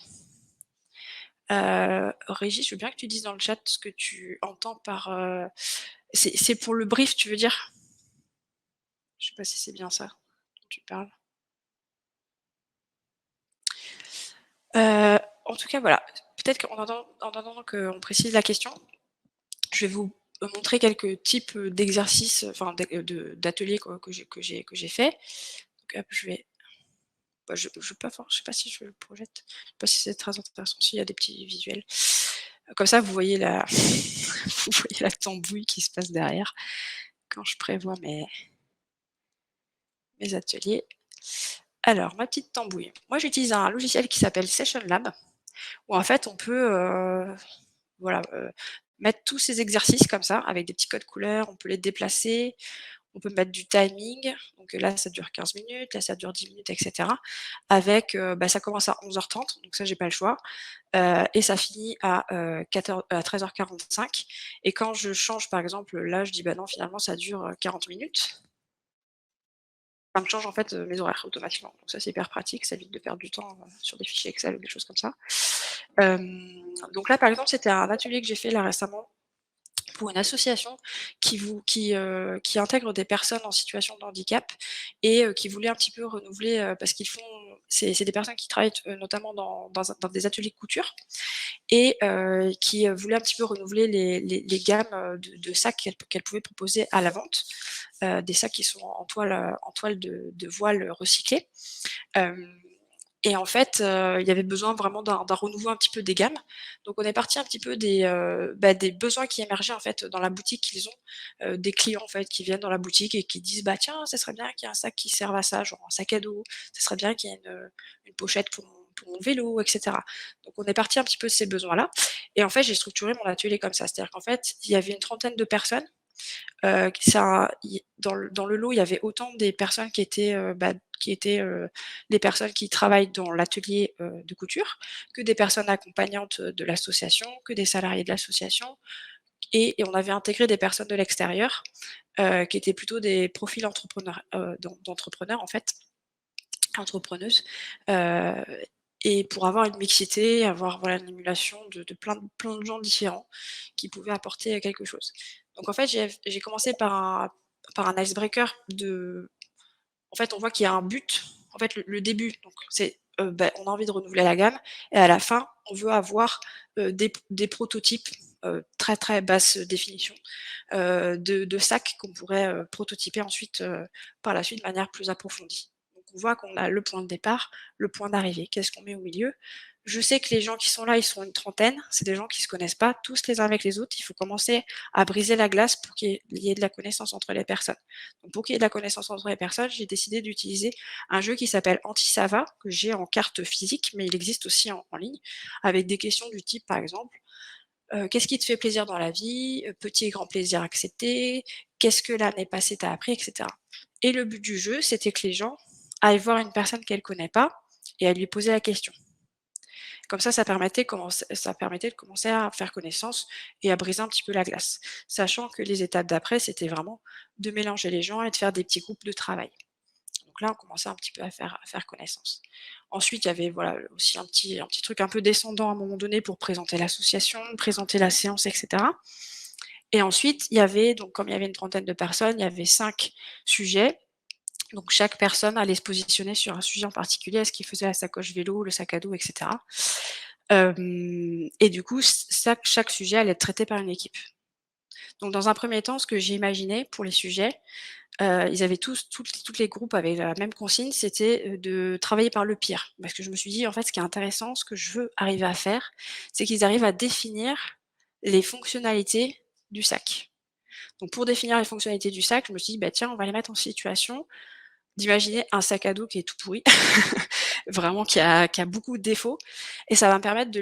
Régis, je veux bien que tu dises dans le chat ce que tu entends par, c'est pour le brief, tu veux dire? Je sais pas si c'est bien ça dont tu parles. En tout cas, voilà, peut-être en attendant qu'on précise la question, je vais vous montrer quelques types, d'exercices, enfin d'ateliers quoi que j'ai fait. Donc hop, je vais bah, je sais pas si je le projette, je sais pas si c'est très intéressant, s'il y a des petits visuels. Comme ça, vous voyez la vous voyez la tambouille qui se passe derrière quand je prévois mes mes ateliers. Alors, ma petite tambouille. Moi, j'utilise un logiciel qui s'appelle Session Lab, où en fait, on peut voilà, mettre tous ces exercices comme ça, avec des petits codes couleurs, on peut les déplacer, on peut mettre du timing, donc là, ça dure 15 minutes, là, ça dure 10 minutes, et cetera. Avec, ça commence à 11h30, donc ça, j'ai pas le choix, et ça finit à 13h45. Et quand je change, par exemple, là, je dis: «Bah non, finalement, ça dure 40 minutes», ça me change en fait, mes horaires automatiquement. Donc ça, c'est hyper pratique, ça évite de perdre du temps, sur des fichiers Excel ou des choses comme ça. Donc là, par exemple, c'était un atelier que j'ai fait là récemment pour une association qui intègre des personnes en situation de handicap et qui voulait un petit peu renouveler, parce qu'ils font c'est des personnes qui travaillent notamment dans des ateliers de couture et qui voulaient un petit peu renouveler les gammes, de sacs qu'elles pouvaient proposer à la vente. Des sacs qui sont en toile de voile recyclée. Hem Et en fait, il y avait besoin vraiment d'un renouveau un petit peu des gammes. Donc on est parti un petit peu des besoins qui émergeaient en fait dans la boutique qu'ils ont, des clients en fait qui viennent dans la boutique et qui disent: «Bah tiens, ça serait bien qu'il y ait un sac qui serve à ça, genre un sac à dos. Ça serait bien qu'il y ait une pochette pour mon vélo», et cetera. Donc on est parti un petit peu de ces besoins-là et en fait, j'ai structuré mon atelier comme ça. C'est-à-dire qu'en fait, il y avait une trentaine de personnes. Ça i dans le lot, il y avait autant des personnes qui étaient, des personnes qui travaillent dans l'atelier, de couture, que des personnes accompagnantes, de l'association, que des salariés de l'association et on avait intégré des personnes de l'extérieur, qui étaient plutôt des profils entrepreneurs, d'entrepreneurs en fait, entrepreneuses, heu et pour avoir une mixité, avoir voilà une émulation de plein de gens différents qui pouvaient apporter quelque chose. Donc en fait, j'ai commencé par un icebreaker de en fait, on voit qu'il y a un but. En fait, le début, donc c'est, on a envie de renouveler la gamme et à la fin, on veut avoir, des prototypes, très, très basse définition, de sacs qu'on pourrait, prototyper ensuite, par la suite de manière plus approfondie. Donc on voit qu'on a le point de départ, le point d'arrivée. Qu'est-ce qu'on met au milieu? Je sais que les gens qui sont là, ils sont une trentaine. C'est des gens qui se connaissent pas tous les uns avec les autres. Il faut commencer à briser la glace pour qu'il y ait de la connaissance entre les personnes. Donc pour qu'il y ait de la connaissance entre les personnes, j'ai décidé d'utiliser un jeu qui s'appelle Antisava, que j'ai en carte physique, mais il existe aussi en ligne, avec des questions du type, par exemple, qu'est-ce qui te fait plaisir dans la vie? Petit et grand plaisir accepté? Qu'est-ce que l'année passée t'a appris? Et cetera. Et le but du jeu, c'était que les gens aillent voir une personne qu'elle connaît pas et à lui poser la question. Comme ça permettait de commencer à faire connaissance et à briser un petit peu la glace. Sachant que les étapes d'après, c'était vraiment de mélanger les gens et de faire des petits groupes de travail. Donc là, on commençait un petit peu à faire connaissance. Ensuite, il y avait voilà, aussi un petit truc un peu descendant à un moment donné pour présenter l'association, présenter la séance, et cetera. Et ensuite, il y avait donc comme il y avait une trentaine de personnes, il y avait 5 sujets. Donc chaque personne allait se positionner sur un sujet en particulier. Est-ce qu'il faisait la sacoche vélo, le sac à dos, et cetera. Et du coup, chaque sujet allait être traité par une équipe. Donc dans un premier temps, ce que j'ai imaginé pour les sujets, ils avaient toutes les groupes avaient la même consigne, c'était, de travailler par le pire. Parce que je me suis dit: «En fait, ce qui est intéressant, ce que je veux arriver à faire, c'est qu'ils arrivent à définir les fonctionnalités du sac». Donc pour définir les fonctionnalités du sac, je me suis dit: «Bah, tiens, on va les mettre en situation d'imaginer un sac à dos qui est tout pourri, vraiment qui a beaucoup de défauts et ça va me permettre de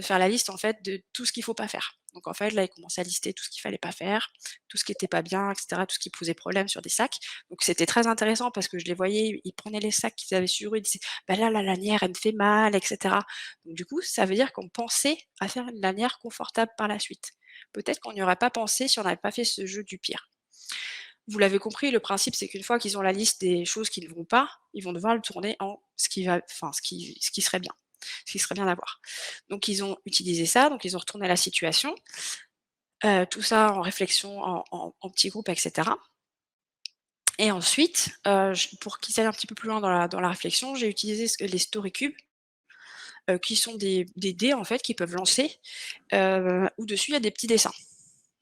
faire la liste en fait de tout ce qu'il faut pas faire. Donc en fait, là, il commençait à lister tout ce qu'il fallait pas faire, tout ce qui était pas bien, et cetera, tout ce qui posait problème sur des sacs. Donc c'était très intéressant parce que je les voyais, ils prenaient les sacs qu'ils avaient sur eux, ils disaient: «Bah là, la lanière, elle me fait mal», et cetera. Donc du coup, ça veut dire qu'on pensait à faire une lanière confortable par la suite. Peut-être qu'on n'y aurait pas pensé si on n'avait pas fait ce jeu du pire. Vous l'avez compris, le principe, c'est qu'une fois qu'ils ont la liste des choses qui ne vont pas, ils vont devoir le tourner en ce qui serait bien, ce qui serait bien d'avoir. Donc ils ont utilisé ça, donc ils ont retourné la situation, tout ça en réflexion, en petits groupes, et cetera. Et ensuite, pour qu'ils aillent un petit peu plus loin dans la réflexion, j'ai utilisé les story cubes, qui sont des dés, en fait, qu'ils peuvent lancer, où dessus il y a des petits dessins.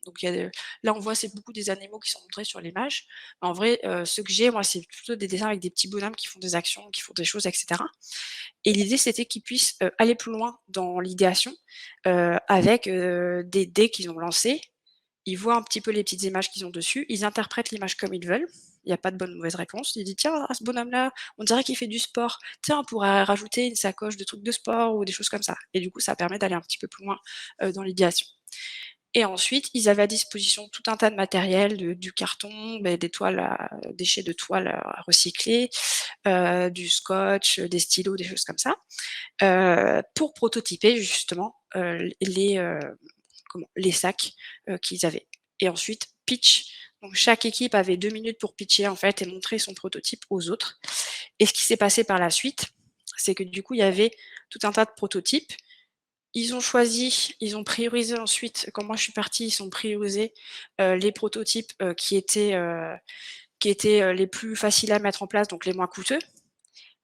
Donc il y a là, on voit, c'est beaucoup des animaux qui sont montrés sur l'image. En vrai, ceux que j'ai, moi, c'est plutôt des dessins avec des petits bonhommes qui font des actions, qui font des choses, et cetera. Et l'idée, c'était qu'ils puissent, aller plus loin dans l'idéation, avec, des dés qu'ils ont lancés ils voient un petit peu les petites images qu'ils ont dessus, ils interprètent l'image comme ils veulent. Il y a pas de bonne ou mauvaise réponse. Ils disent: «Tiens, ah, ce bonhomme-là, on dirait qu'il fait du sport. Tiens, on pourrait rajouter une sacoche de trucs de sport» ou des choses comme ça et du coup, ça permet d'aller un petit peu plus loin, dans l'idéation et ensuite, ils avaient à disposition tout un tas de matériel, du carton, des toiles à déchets de toile à recycler, du scotch, des stylos, des choses comme ça, pour prototyper justement, les sacs, qu'ils avaient et ensuite pitch. Donc chaque équipe avait 2 minutes pour pitcher en fait et montrer son prototype aux autres et ce qui s'est passé par la suite, c'est que du coup, il y avait tout un tas de prototypes. Ils ont priorisé ensuite quand moi je suis partie, ils ont priorisé, les prototypes, qui étaient les plus faciles à mettre en place, donc les moins coûteux,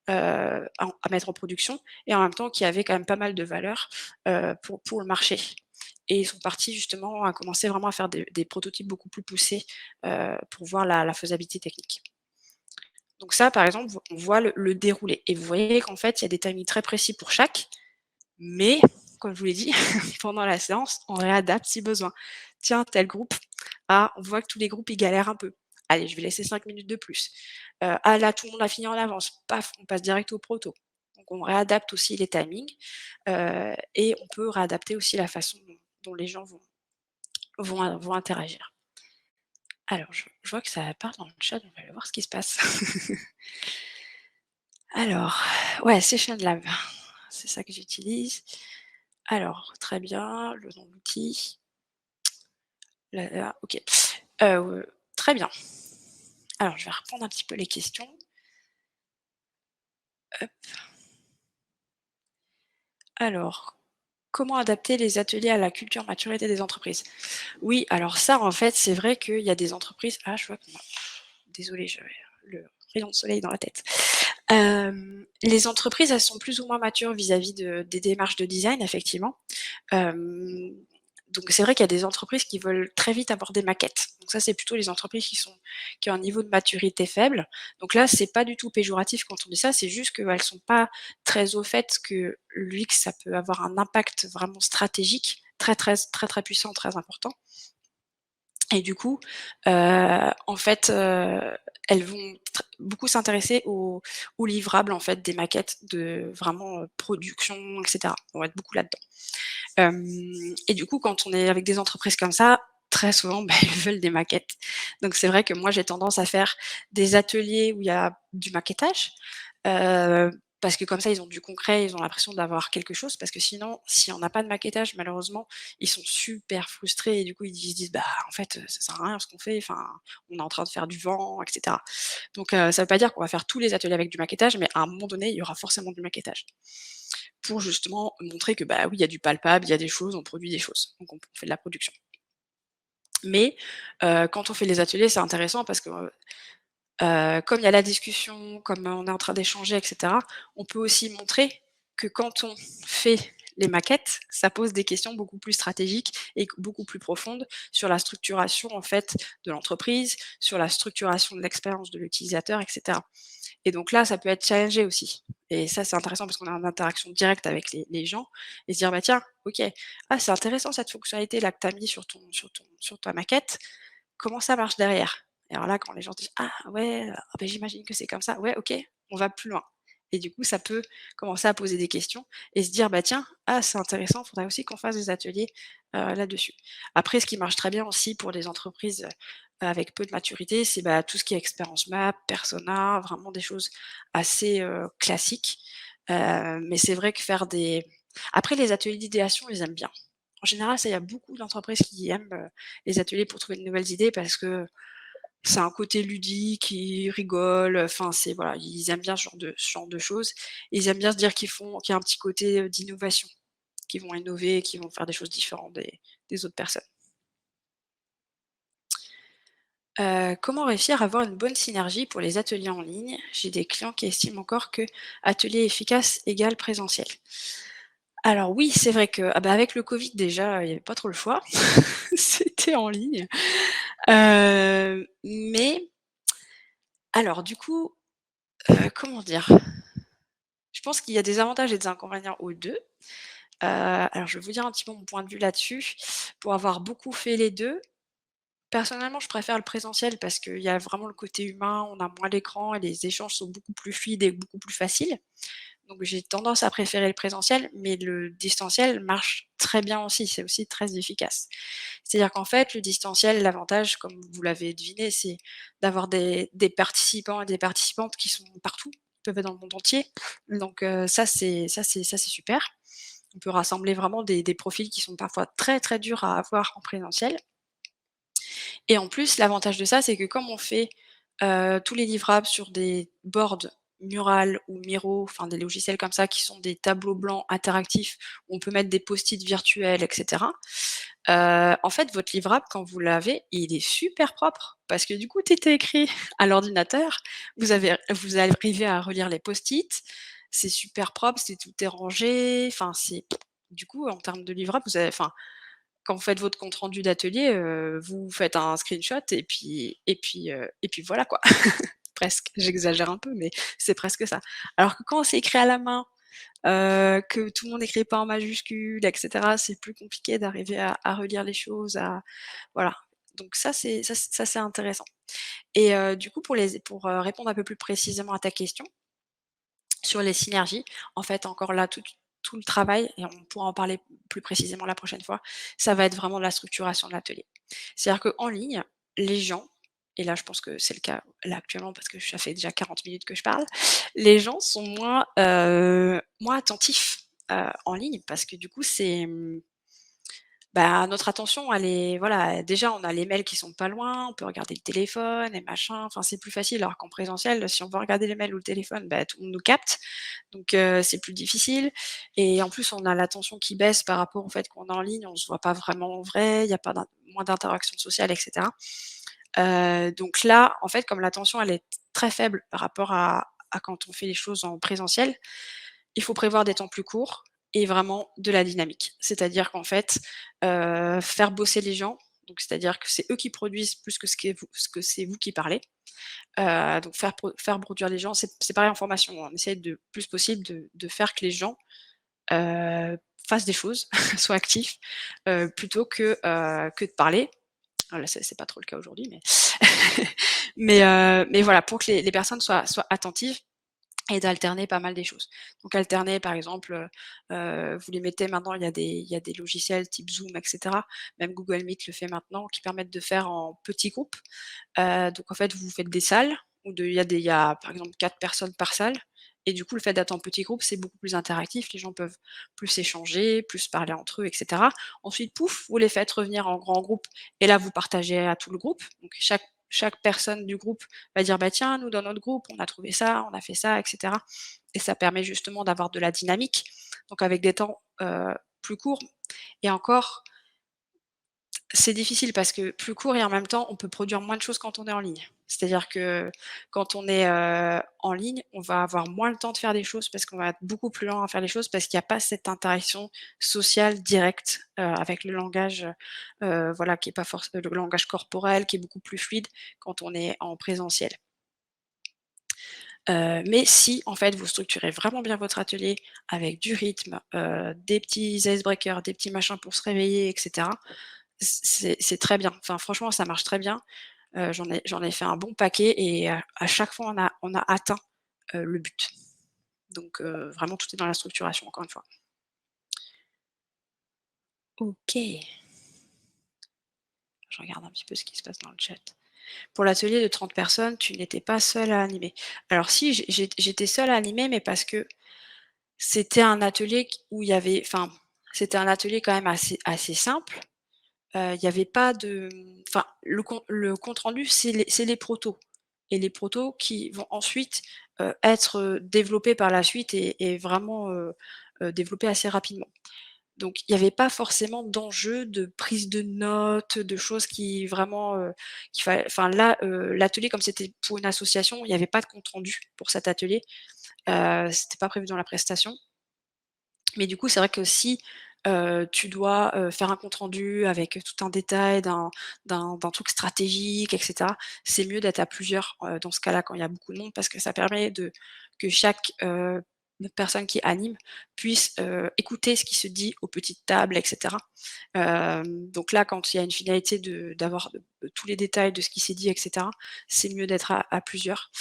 à mettre en production et en même temps qui avaient quand même pas mal de valeur, pour le marché et ils sont partis justement à commencer vraiment à faire des prototypes beaucoup plus poussés, pour voir la faisabilité technique. Donc ça, par exemple, on voit le déroulé et vous voyez qu'en fait, il y a des timings très précis pour chaque, mais comme je vous l'ai dit, pendant la séance, on réadapte si besoin. Tiens, tel groupe, ah, on voit que tous les groupes, ils galèrent un peu. Allez, je vais laisser 5 minutes de plus. Ah là, tout le monde a fini en avance. Paf, on passe direct au proto. Donc on réadapte aussi les timings, et on peut réadapter aussi la façon dont les gens vont interagir. Alors je vois que ça part dans le chat, on va aller voir ce qui se passe. Alors, ouais, Session Lab, c'est ça que j'utilise. Alors, très bien, le nom de l'outil. Là, OK. Très bien. Alors, je vais reprendre un petit peu les questions. Hop. Alors, comment adapter les ateliers à la culture maturité des entreprises? Oui, alors ça, en fait, c'est vrai qu'il y a des entreprises je vois qu'on a désolée, j'avais le rayon de soleil dans la tête. Les entreprises, elles sont plus ou moins matures vis-à-vis des démarches de design, effectivement. Hem, donc c'est vrai qu'il y a des entreprises qui veulent très vite avoir des maquettes. Donc ça, c'est plutôt les entreprises qui ont un niveau de maturité faible. Donc là, c'est pas du tout péjoratif quand on dit ça, c'est juste qu'elles sont pas très au fait que l'UX, ça peut avoir un impact vraiment stratégique, très, très, très, très puissant, très important. Et du coup, en fait, elles vont beaucoup s'intéresser aux livrables, en fait, des maquettes de vraiment, production et cetera. On va être beaucoup là-dedans. Et du coup, quand on est avec des entreprises comme ça, très souvent, ils veulent des maquettes. Donc c'est vrai que moi, j'ai tendance à faire des ateliers où il y a du maquettage, parce que comme ça, ils ont du concret, ils ont l'impression d'avoir quelque chose. Parce que sinon, si on n'a pas de maquettage, malheureusement, ils sont super frustrés et du coup, ils se disent: «Bah, en fait, ça sert à rien ce qu'on fait, enfin, on est en train de faire du vent» et cetera. Donc ça veut pas dire qu'on va faire tous les ateliers avec du maquettage, mais à un moment donné, il y aura forcément du maquettage pour justement montrer que, bah, oui, il y a du palpable, il y a des choses, on produit des choses, donc on fait de la production. Mais quand on fait les ateliers, c'est intéressant parce que, comme il y a la discussion, comme on est en train d'échanger et cetera, on peut aussi montrer que quand on fait les maquettes, ça pose des questions beaucoup plus stratégiques et beaucoup plus profondes sur la structuration, en fait, de l'entreprise, sur la structuration de l'expérience de l'utilisateur et cetera. Et donc là, ça peut être challengé aussi. Et ça, c'est intéressant parce qu'on est en interaction directe avec les gens et se dire: «Bah, tiens, OK, ah, c'est intéressant cette fonctionnalité-là que tu as mis sur ta maquette. Comment ça marche derrière?» Et alors là, quand les gens disent: «Ah ouais, j'imagine que c'est comme ça». Ouais, OK, on va plus loin. Et du coup, ça peut commencer à poser des questions et se dire: «Bah, tiens, ah, c'est intéressant, il faudrait aussi qu'on fasse des ateliers, là-dessus». Après, ce qui marche très bien aussi pour les entreprises, avec peu de maturité, c'est, tout ce qui est expérience map, persona, vraiment des choses assez, classiques. Mais c'est vrai que faire des après les ateliers d'idéation, ils aiment bien. En général, ça, il y a beaucoup d'entreprises qui aiment, les ateliers pour trouver de nouvelles idées parce que c'est un côté ludique, ils rigolent, enfin c'est voilà, ils aiment bien ce genre de choses. Ils aiment bien se dire qu'il y a un petit côté, d'innovation, qu'ils vont innover, qu'ils vont faire des choses différentes des autres personnes. Comment réussir à avoir une bonne synergie pour les ateliers en ligne? J'ai des clients qui estiment encore que atelier efficace égale présentiel. Alors oui, c'est vrai que, avec le covid déjà, il y avait pas trop le choix. C'était en ligne. Mais alors du coup, comment dire? Je pense qu'il y a des avantages et des inconvénients aux 2. Alors je vais vous dire un petit peu mon point de vue là-dessus. Pour avoir beaucoup fait les 2. Personnellement, je préfère le présentiel parce qu'il y a vraiment le côté humain, on a moins l'écran et les échanges sont beaucoup plus fluides et beaucoup plus faciles. Donc j'ai tendance à préférer le présentiel, mais le distanciel marche très bien aussi, c'est aussi très efficace. C'est-à-dire qu'en fait, le distanciel, l'avantage, comme vous l'avez deviné, c'est d'avoir des participants et des participantes qui sont partout, qui peuvent être dans le monde entier. Donc ça c'est super. On peut rassembler vraiment des profils qui sont parfois très, très durs à avoir en présentiel. Et en plus, l'avantage de ça, c'est que comme on fait, tous les livrables sur des boards Mural ou Miro, enfin des logiciels comme ça qui sont des tableaux blancs interactifs où on peut mettre des post-it virtuels et cetera. En fait, votre livrable, quand vous l'avez, il est super propre parce que du coup, tout est écrit à l'ordinateur. Vous arrivez à relire les post-it, c'est super propre, tout est rangé, enfin c'est du coup, en termes de livrable, vous avez enfin, quand vous faites votre compte rendu d'atelier, vous faites un screenshot et puis voilà quoi. Presque, j'exagère un peu, mais c'est presque ça. Alors que quand c'est écrit à la main, que tout le monde écrit pas en majuscules et cetera, c'est plus compliqué d'arriver à relire les choses, à voilà. Donc ça c'est intéressant et du coup pour répondre un peu plus précisément à ta question, sur les synergies, en fait, encore là, tout le travail et on pourra en parler plus précisément la prochaine fois, ça va être vraiment la structuration de l'atelier. C'est-à-dire qu'en ligne, les gens et là, je pense que c'est le cas là actuellement parce que ça fait déjà 40 minutes que je parle, les gens sont moins attentifs, en ligne parce que du coup, bah, notre attention, elle est voilà, déjà, on a les mails qui sont pas loin, on peut regarder le téléphone et machin, enfin, c'est plus facile. Alors qu'en présentiel, si on veut regarder les mails ou le téléphone, bah, tout le monde nous capte, donc c'est plus difficile et en plus, on a l'attention qui baisse par rapport au fait qu'on est en ligne, on se voit pas vraiment en vrai, il y a pas moins d'interaction sociale et cetera. Donc là, en fait, comme l'attention, elle est très faible par rapport à quand on fait les choses en présentiel, il faut prévoir des temps plus courts et vraiment de la dynamique. C'est-à-dire qu'en fait, faire bosser les gens, donc c'est-à-dire que c'est eux qui produisent plus que ce que c'est vous qui parlez. Donc faire produire les gens, c'est pareil en formation, on essaye de plus possible de faire que les gens, heu, fassent des choses, soient actifs, plutôt que de parler. Là, c'est pas trop le cas aujourd'hui, mais mais voilà, pour que les personnes soient attentives et d'alterner pas mal des choses. Donc alterner par exemple, vous les mettez maintenant il y a des logiciels type Zoom et cetera, même Google Meet le fait maintenant, qui permettent de faire en petits groupes. Donc en fait, vous faites des salles où il y a par exemple 4 personnes par salle et du coup, le fait d'être en petit groupe, c'est beaucoup plus interactif. Les gens peuvent plus échanger, plus parler entre eux et cetera. Ensuite, pouf, vous les faites revenir en grand groupe et là, vous partagez à tout le groupe. Donc chaque personne du groupe va dire: «Bah tiens, nous dans notre groupe, on a trouvé ça, on a fait ça» et cetera et ça permet justement d'avoir de la dynamique, donc avec des temps, plus courts et encore c'est difficile parce que plus court et en même temps, on peut produire moins de choses quand on est en ligne. C'est-à-dire que quand on est, en ligne, on va avoir moins le temps de faire des choses parce qu'on va être beaucoup plus lent à faire les choses parce qu'il y a pas cette interaction sociale directe, avec le langage, voilà, qui est pas forc le langage corporel qui est beaucoup plus fluide quand on est en présentiel. Mais si, en fait, vous structurez vraiment bien votre atelier avec du rythme, des petits icebreakers, des petits machins pour se réveiller et cetera, c'est très bien. Enfin, franchement, ça marche très bien. J'en ai fait un bon paquet et à chaque fois, on a atteint, le but. Donc vraiment, tout est dans la structuration, encore une fois. OK. Je regarde un petit peu ce qui se passe dans le chat. Pour l'atelier de 30 personnes, tu n'étais pas seule à animer. Alors si, j'étais seule à animer, mais parce que c'était un atelier où il y avait enfin, c'était un atelier quand même assez simple. Il y avait pas de enfin, le compte rendu, c'est les protos et les protos qui vont ensuite, être, développés par la suite et vraiment, développés assez rapidement. Donc il y avait pas forcément d'enjeu de prise de notes, de choses qui vraiment, qu'il fallait enfin là, l'atelier comme c'était pour une association, il y avait pas de compte rendu pour cet atelier, c'était pas prévu dans la prestation. Mais du coup, c'est vrai que si, tu dois, faire un compte rendu avec tout un détail d'un truc stratégique et cetera, c'est mieux d'être à plusieurs, dans ce cas-là, quand il y a beaucoup de monde parce que ça permet que chaque, personne qui anime puisse écouter ce qui se dit aux petites tables, etc. Donc là, quand il y a une finalité d'avoir tous les détails de ce qui s'est dit, etc., c'est mieux d'être à plusieurs.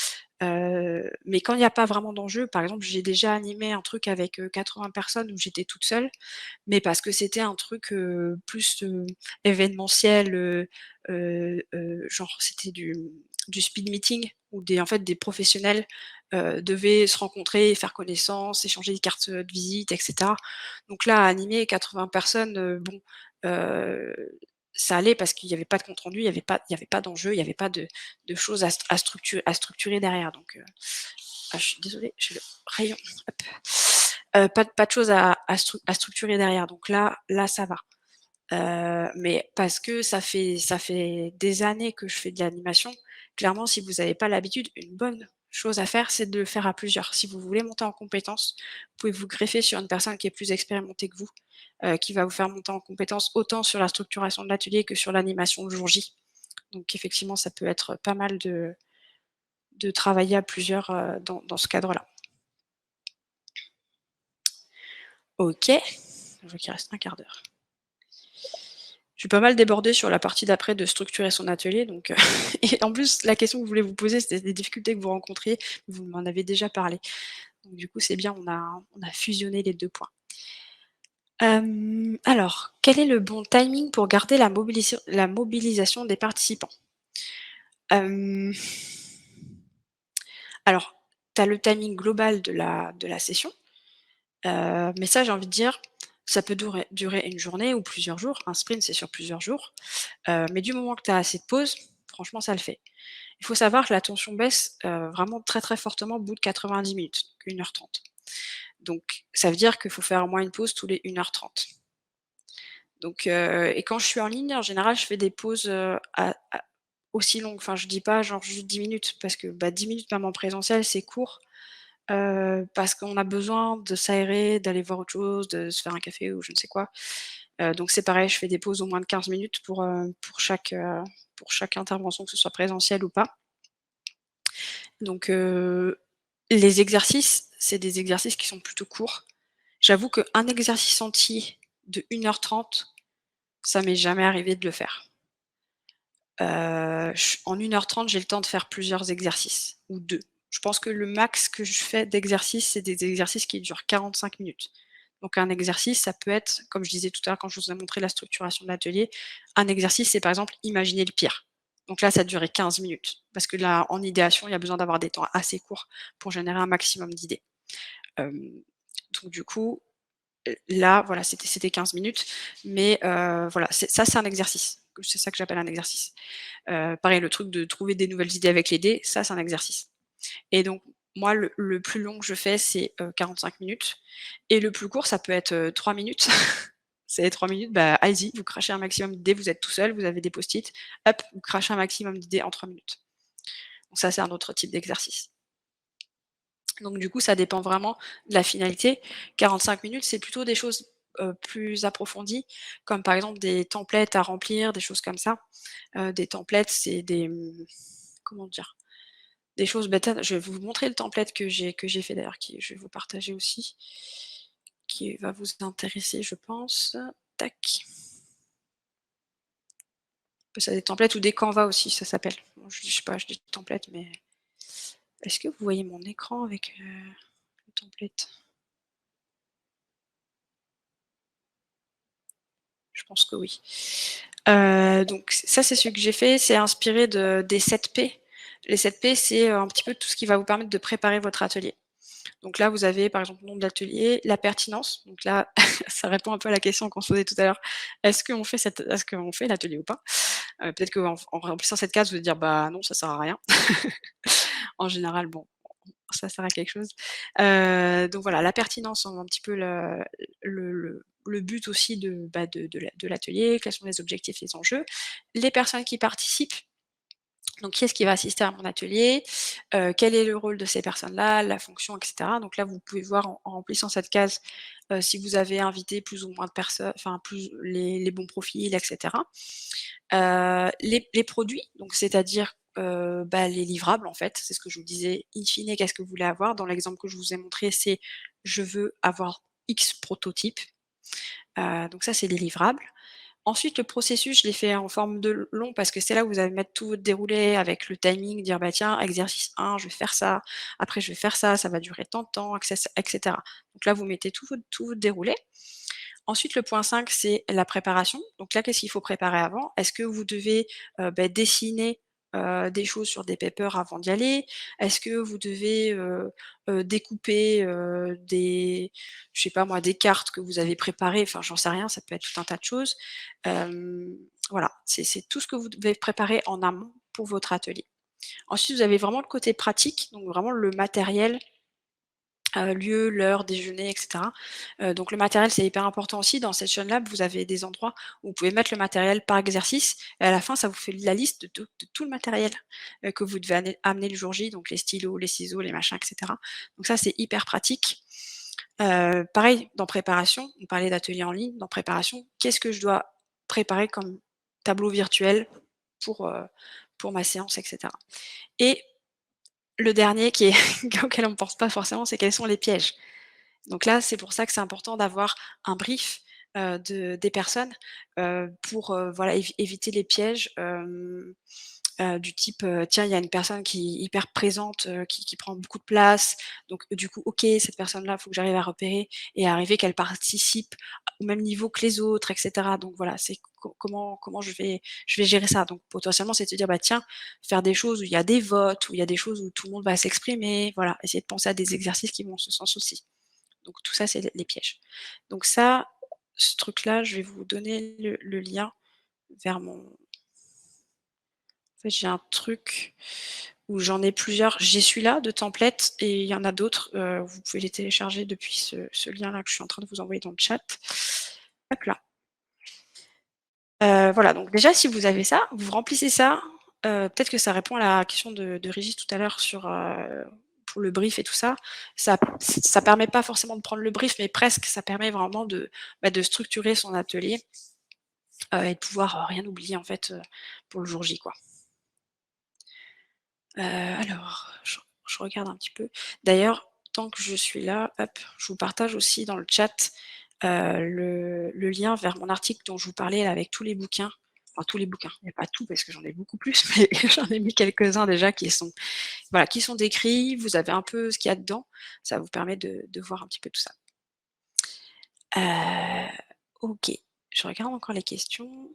Mais quand il n'y a pas vraiment d'enjeu, par exemple, j'ai déjà animé un truc avec 80 personnes où j'étais toute seule, mais parce que c'était un truc plus événementiel, genre c'était du speed meeting où en fait, des professionnels devaient se rencontrer, faire connaissance, échanger des cartes de visite, etc. Donc là, animer 80 personnes, bon, heu, ça allait parce qu'il n'y avait pas de compte rendu, il y avait pas d'enjeu, il n'y avait pas de choses à structurer derrière. Donc, ah, je suis désolée, j'ai le rayon, hop. Pas de choses à structurer derrière. Donc là, ça va. Mais parce que ça fait des années que je fais de l'animation. Clairement, si vous avez pas l'habitude, une bonne chose à faire, c'est de le faire à plusieurs. Si vous voulez monter en compétences, vous pouvez vous greffer sur une personne qui est plus expérimentée que vous, qui va vous faire monter en compétences autant sur la structuration de l'atelier que sur l'animation le jour J. Donc effectivement, ça peut être pas mal de travailler à plusieurs, dans ce cadre-là. OK, je vois qu'il reste un quart d'heure. Je suis pas mal débordée sur la partie d'après de structurer son atelier, donc et en plus, la question que je voulais vous poser, c'était des difficultés que vous rencontriez. Vous m'en avez déjà parlé. Donc du coup, c'est bien, on a fusionné les 2 points. Alors, quel est le bon timing pour garder la mobilisation des participants? Hem, alors, tu as le timing global de la session, mais ça, j'ai envie de dire, ça peut durer une journée ou plusieurs jours. Un sprint, c'est sur plusieurs jours, mais du moment que tu as assez de pauses, franchement, ça le fait. Il faut savoir que la tension baisse, vraiment très, très fortement au bout de 90 minutes, 1h30. Donc ça veut dire qu'il faut faire au moins une pause tous les 1h30. Donc et quand je suis en ligne, en général, je fais des pauses, aussi longues. Enfin, je dis pas genre juste 10 minutes parce que, 10 minutes même en présentiel, c'est court, parce qu'on a besoin de s'aérer, d'aller voir autre chose, de se faire un café ou je ne sais quoi. Donc c'est pareil, je fais des pauses au moins de 15 minutes pour chaque intervention, que ce soit présentielle ou pas. Donc les exercices, c'est des exercices qui sont plutôt courts. J'avoue qu'un exercice entier de 1h30, ça m'est jamais arrivé de le faire. Ch En 1h30, j'ai le temps de faire plusieurs exercices ou 2. Je pense que le max que je fais d'exercices, c'est des exercices qui durent 45 minutes. Donc un exercice, ça peut être, comme je disais tout à l'heure quand je vous ai montré la structuration de l'atelier, un exercice, c'est par exemple imaginer le pire. Donc là, ça durait 15 minutes parce que là, en idéation, il y a besoin d'avoir des temps assez courts pour générer un maximum d'idées. Hem, donc du coup, là, voilà, c'était 15 minutes, mais voilà, c'est un exercice. C'est ça que j'appelle un exercice. Pareil, le truc de trouver des nouvelles idées avec les dés, ça, c'est un exercice. Et donc moi, le plus long que je fais, c'est 45 minutes et le plus court, ça peut être 3 minutes. C'est 3 minutes, allez-y, vous crachez un maximum d'idées, vous êtes tout seul, vous avez des post-it, hop, vous crachez un maximum d'idées en 3 minutes. Donc ça, c'est un autre type d'exercice. Donc du coup, ça dépend vraiment de la finalité. 45 minutes, c'est plutôt des choses, plus approfondies, comme par exemple des templates à remplir, des choses comme ça. Des templates, c'est comment dire? Des choses bêtes. Je vais vous montrer le template que j'ai fait d'ailleurs, qui je vais vous partager aussi, qui va vous intéresser, je pense. Tac. C'est des templates ou des Canva aussi, ça s'appelle. Bon, je sais pas, je dis template, mais est-ce que vous voyez mon écran avec, le template? Je pense que oui. Donc ça, c'est celui que j'ai fait, c'est inspiré des 7 P. Les 7 P, c'est, un petit peu tout ce qui va vous permettre de préparer votre atelier. Donc là, vous avez par exemple le nom de l'atelier, la pertinence. Donc là, ça répond un peu à la question qu'on se posait tout à l'heure. Est-ce qu'on fait l'atelier ou pas? Peut-être qu'en remplissant cette case, vous allez dire: «Bah non, ça sert à rien». En général, bon, ça sert à quelque chose. Donc voilà, la pertinence, un petit peu le but aussi de l'atelier, quels sont les objectifs, les enjeux. Les personnes qui participent, donc qui est-ce qui va assister à mon atelier? Quel est le rôle de ces personnes-là? La fonction et cetera. Donc là, vous pouvez voir en remplissant cette case, si vous avez invité plus ou moins de personnes, enfin les bons profils et cetera. Les produits, donc c'est-à-dire les livrables en fait. C'est ce que je vous disais, in fine, qu'est-ce que vous voulez avoir? Dans l'exemple que je vous ai montré, c'est je veux avoir X prototypes. Donc ça, c'est les livrables. Ensuite, le processus, je l'ai fait en forme de long parce que c'est là où vous allez mettre tout votre déroulé avec le timing, dire: «Bah, tiens, exercice 1, je vais faire ça, après je vais faire ça va durer tant de temps, et cetera». Donc là, vous mettez tout votre déroulé. Ensuite, le point 5, c'est la préparation. Donc là, qu'est-ce qu'il faut préparer avant? Est-ce que vous devez, dessiner, des choses sur des papers avant d'y aller? Est-ce que vous devez, découper, des je sais pas moi, des cartes que vous avez préparées? Enfin, j'en sais rien, ça peut être tout un tas de choses. Voilà, c'est tout ce que vous devez préparer en amont pour votre atelier. Ensuite, vous avez vraiment le côté pratique, donc vraiment le matériel, lieu, l'heure, déjeuner, et cetera. Donc le matériel, c'est hyper important aussi. Dans Session Lab, vous avez des endroits où vous pouvez mettre le matériel par exercice et à la fin, ça vous fait la liste de tout le matériel, que vous devez amener le jour J, donc les stylos, les ciseaux, les machins, et cetera. Donc ça, c'est hyper pratique. Pareil, dans préparation, on parlait d'atelier en ligne. Dans préparation, qu'est-ce que je dois préparer comme tableau virtuel pour, heu, pour ma séance, et cetera. Et le dernier qui est auquel on ne pense pas forcément, c'est quels sont les pièges? Donc là, c'est pour ça que c'est important d'avoir un brief, des personnes, pour, voilà, éviter les pièges, du type, tiens, il y a une personne qui est hyper présente, qui prend beaucoup de place, donc du coup, OK, cette personne-là, il faut que j'arrive à repérer et arriver qu'elle participe au même niveau que les autres, et cetera. Donc voilà, c'est comment je vais gérer ça. Donc potentiellement, c'est de se dire: «Bah tiens, faire des choses où il y a des votes, où il y a des choses où tout le monde va s'exprimer», voilà, essayer de penser à des exercices qui vont en ce sens aussi. Donc tout ça, c'est les pièges. Donc ça, ce truc-là, je vais vous donner le lien vers mon en fait, j'ai un truc où j'en ai plusieurs. J'ai celui-là de template et il y en a d'autres, vous pouvez les télécharger depuis ce lien-là que je suis en train de vous envoyer dans le chat. Hop là. Voilà, donc déjà si vous avez ça, vous remplissez ça, peut-être que ça répond à la question de Régis tout à l'heure sur, pour le brief et tout ça. Ça permet pas forcément de prendre le brief, mais presque, ça permet vraiment de structurer son atelier, et de pouvoir, rien oublier en fait, pour le jour J, quoi. Alors, je regarde un petit peu. D'ailleurs, tant que je suis là, hop, je vous partage aussi dans le chat, le lien vers mon article dont je vous parlais là avec tous les bouquins. Enfin tous les bouquins, il n'y a pas tout parce que j'en ai beaucoup plus, mais j'en ai mis quelques-uns déjà qui sont voilà, qui sont décrits. Vous avez un peu ce qu'il y a dedans. Ça vous permet de voir un petit peu tout ça. OK, je regarde encore les questions.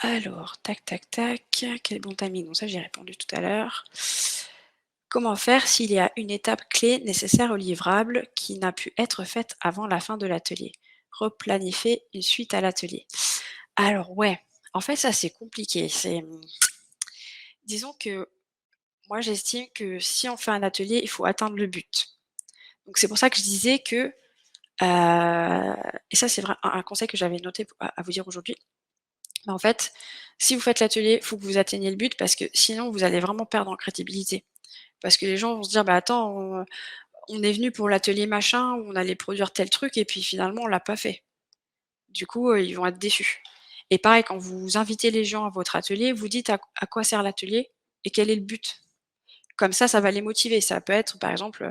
Alors, tac, tac, tac. Quel bon timing. Donc ça, j'ai répondu tout à l'heure. Comment faire s'il y a une étape clé nécessaire au livrable qui n'a pu être faite avant la fin de l'atelier? Replanifier une suite à l'atelier. Alors ouais, en fait ça c'est compliqué. Disons que moi j'estime que si on fait un atelier, il faut atteindre le but. Donc c'est pour ça que je disais que, et ça c'est vrai un conseil que j'avais noté à vous dire aujourd'hui. Mais en fait, si vous faites l'atelier, il faut que vous atteigniez le but parce que sinon vous allez vraiment perdre en crédibilité. Parce que les gens vont se dire: «Bah attends, on est venu pour l'atelier machin où on allait produire tel truc et puis finalement on l'a pas fait». Du coup, ils vont être déçus. Et pareil, quand vous invitez les gens à votre atelier, vous dites à quoi sert l'atelier et quel est le but. Comme ça va les motiver. Ça peut être par exemple,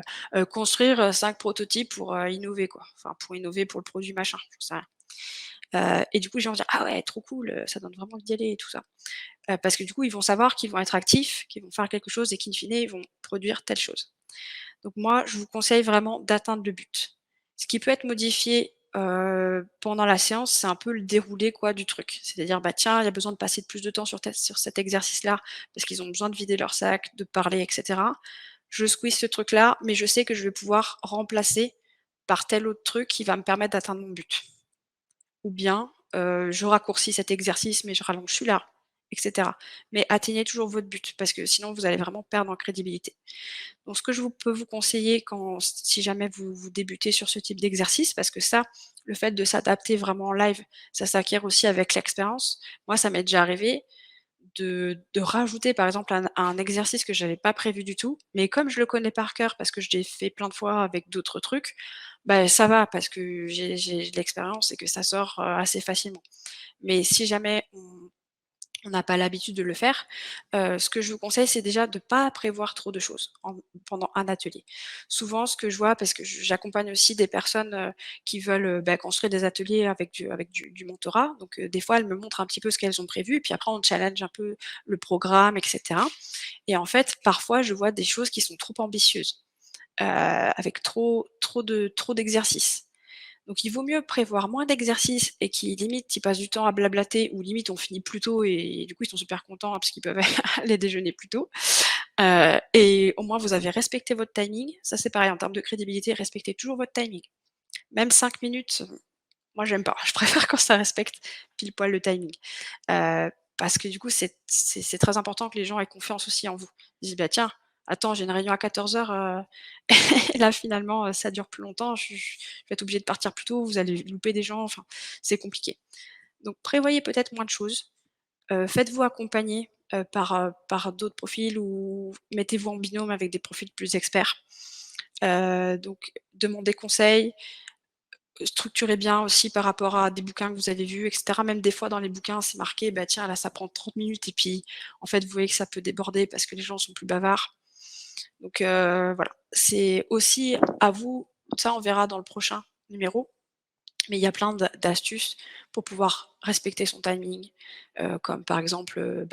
construire, 5 prototypes pour, innover quoi, enfin pour innover pour le produit machin, j'en sais rien. Et du coup, les gens vont dire: «Ah ouais, trop cool, ça donne vraiment envie d'y aller et tout ça». Parce que du coup, ils vont savoir qu'ils vont être actifs, qu'ils vont faire quelque chose et qu'in fine, ils vont produire telle chose. Donc moi, je vous conseille vraiment d'atteindre le but. Ce qui peut être modifié, pendant la séance, c'est un peu le déroulé quoi du truc. C'est-à-dire, bah, tiens, il y a besoin de passer plus de temps sur cet exercice-là, parce qu'ils ont besoin de vider leur sac, de parler et cetera. Je squeeze ce truc-là, mais je sais que je vais pouvoir remplacer par tel autre truc qui va me permettre d'atteindre mon but. Ou bien, je raccourcis cet exercice, mais je rallonge celui-là, et cetera. Mais atteignez toujours votre but, parce que sinon vous allez vraiment perdre en crédibilité. Donc ce que je peux vous conseiller si jamais vous débutez sur ce type d'exercice, parce que ça, le fait de s'adapter vraiment en live, ça s'acquiert aussi avec l'expérience. Moi, ça m'est déjà arrivé de rajouter par exemple un exercice que j'avais pas prévu du tout, mais comme je le connais par cœur parce que je l'ai fait plein de fois avec d'autres trucs, bah, ça va parce que j'ai de l'expérience et que ça sort, assez facilement. Mais si jamais on n'a pas l'habitude de le faire, ce que je vous conseille, c'est déjà de pas prévoir trop de choses pendant un atelier. Souvent, ce que je vois, parce que j'accompagne aussi des personnes, qui veulent, construire des ateliers avec du mentorat, donc des fois, elles me montrent un petit peu ce qu'elles ont prévu et puis après on challenge un peu le programme et cetera et en fait, parfois, je vois des choses qui sont trop ambitieuses, avec trop d'exercices. Donc il vaut mieux prévoir moins d'exercices et qui limite ils passent du temps à blablater ou limite on finit plus tôt et du coup ils sont super contents parce qu'ils peuvent aller déjeuner plus tôt. Et au moins vous avez respecté votre timing. Ça c'est pareil en termes de crédibilité, respectez toujours votre timing. Même 5 minutes, moi j'aime pas. Je préfère quand ça respecte pile poil le timing. Parce que du coup c'est très important que les gens aient confiance aussi en vous. Ils disent: «Bah tiens, attends j'ai une réunion à 14h, et là finalement, ça dure plus longtemps, je vais être obligée de partir plus tôt, vous allez louper des gens», enfin, c'est compliqué. Donc prévoyez peut-être moins de choses, faites-vous accompagner, par d'autres profils ou mettez-vous en binôme avec des profils plus experts. Donc demandez conseil, structurez bien aussi par rapport à des bouquins que vous avez vus et cetera. Même des fois dans les bouquins, c'est marqué: «Bah tiens là ça prend 30 minutes» et puis en fait vous voyez que ça peut déborder parce que les gens sont plus bavards. Donc voilà, c'est aussi à vous ça on verra dans le prochain numéro, mais il y a plein d'astuces pour pouvoir respecter son timing, comme par exemple,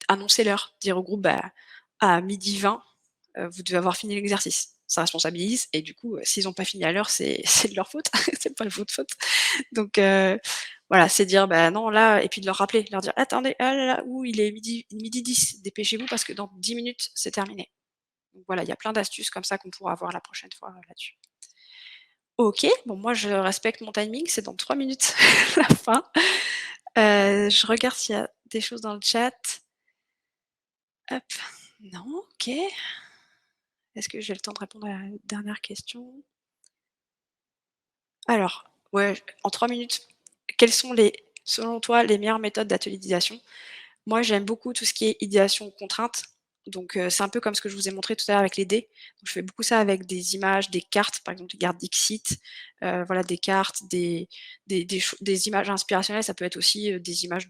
annoncer l'heure, dire au groupe: «Bah, à 12:20, vous devez avoir fini l'exercice». Ça responsabilise et du coup, s'ils ont pas fini à l'heure, c'est c'est de leur faute, c'est pas de votre faute. Donc voilà, c'est dire: «Bah non là» et puis de leur rappeler, leur dire: «Attendez, ah là là, ouh, il est 12:10, dépêchez-vous parce que dans 10 minutes, c'est terminé». Donc voilà, il y a plein d'astuces comme ça qu'on pourra voir la prochaine fois, là-dessus. OK, bon moi je respecte mon timing, c'est dans 3 minutes la fin. Je regarde s'il y a des choses dans le chat. Hop, non, OK. Est-ce que j'ai le temps de répondre à la dernière question? Alors, ouais, en 3 minutes, quelles sont selon toi, les meilleures méthodes d'atelier d'idéation? Moi, j'aime beaucoup tout ce qui est idéation contrainte. Donc, c'est un peu comme ce que je vous ai montré tout à l'heure avec les dés. Donc, je fais beaucoup ça avec des images, des cartes, par exemple, les cartes Dixit, voilà, des cartes, des images inspirationnelles. Ça peut être aussi, des images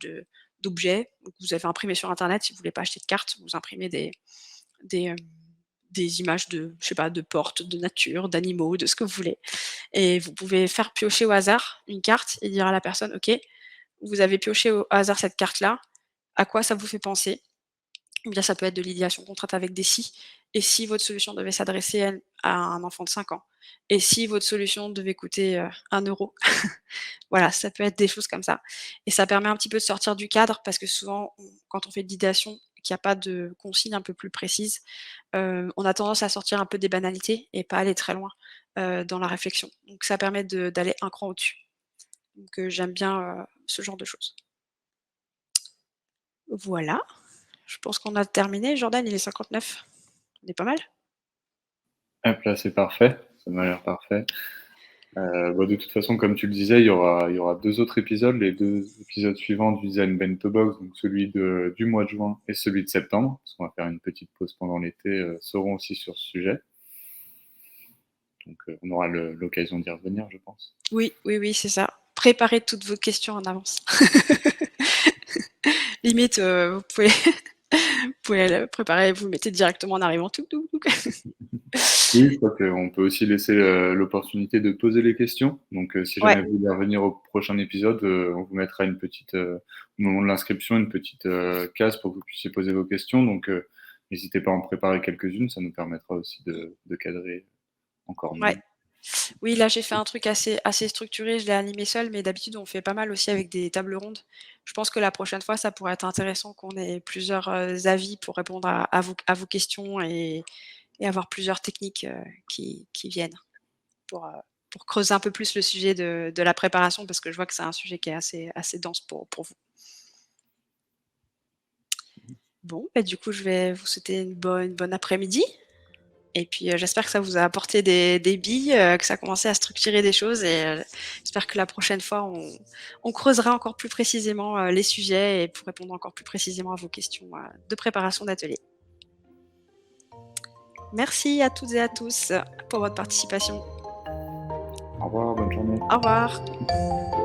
d'objets que vous avez imprimées sur internet. Si vous voulez pas acheter de cartes, vous imprimez des, hem, des images de, je sais pas, de portes, de nature, d'animaux, de ce que vous voulez et vous pouvez faire piocher au hasard une carte et dire à la personne: «OK, vous avez pioché au hasard cette carte-là, à quoi ça vous fait penser?» Ou bien ça peut être de l'idéation contrainte avec des si. Et si votre solution devait s'adresser à un enfant de 5 ans? Et si votre solution devait coûter, 1 €? Voilà, ça peut être des choses comme ça. Et ça permet un petit peu de sortir du cadre parce que souvent, quand on fait de l'idéation, qu'il y a pas de consignes un peu plus précises, on a tendance à sortir un peu des banalités et pas aller très loin, dans la réflexion. Donc ça permet d'aller un cran au-dessus. Donc j'aime bien, ce genre de choses. Voilà, je pense qu'on a terminé. Jordan, il est 59. On est pas mal? Hop là, c'est parfait, ça m'a l'air parfait. Bah, de toute façon, comme tu le disais, il y aura 2 autres épisodes, les 2 épisodes suivants du Zen Bento Box, donc celui du mois de juin et celui de septembre, parce qu'on va faire une petite pause pendant l'été, seront aussi sur ce sujet. Donc, on aura l'occasion d'y revenir, je pense. Oui, oui, oui, c'est ça. Préparez toutes vos questions en avance. Limite, vous pouvez le préparer, vous le mettez directement en arrivant, touc, touc, touc. Oui, je crois qu'on peut aussi laisser, l'opportunité de poser les questions. Donc, si Ouais, jamais vous voulez revenir au prochain épisode, on vous mettra une petite, au moment de l'inscription, une petite, case pour que vous puissiez poser vos questions. Donc, n'hésitez pas à en préparer quelques-unes, ça nous permettra aussi de cadrer encore ouais. mieux. Oui, là, j'ai fait un truc assez structuré, je l'ai animé seul, mais d'habitude, on fait pas mal aussi avec des tables rondes. Je pense que la prochaine fois, ça pourrait être intéressant qu'on ait plusieurs, avis pour répondre à vos questions et avoir plusieurs techniques, qui viennent pour, heu, pour creuser un peu plus le sujet de la préparation parce que je vois que c'est un sujet qui est assez dense pour vous. Bon, bah, du coup, je vais vous souhaiter une bonne après-midi et puis, j'espère que ça vous a apporté des billes, que ça a commencé à structurer des choses et j'espère que la prochaine fois, on creusera encore plus précisément, les sujets et pour répondre encore plus précisément à vos questions, de préparation d'atelier. Merci à toutes et à tous pour votre participation. Au revoir, bonne journée. Au revoir.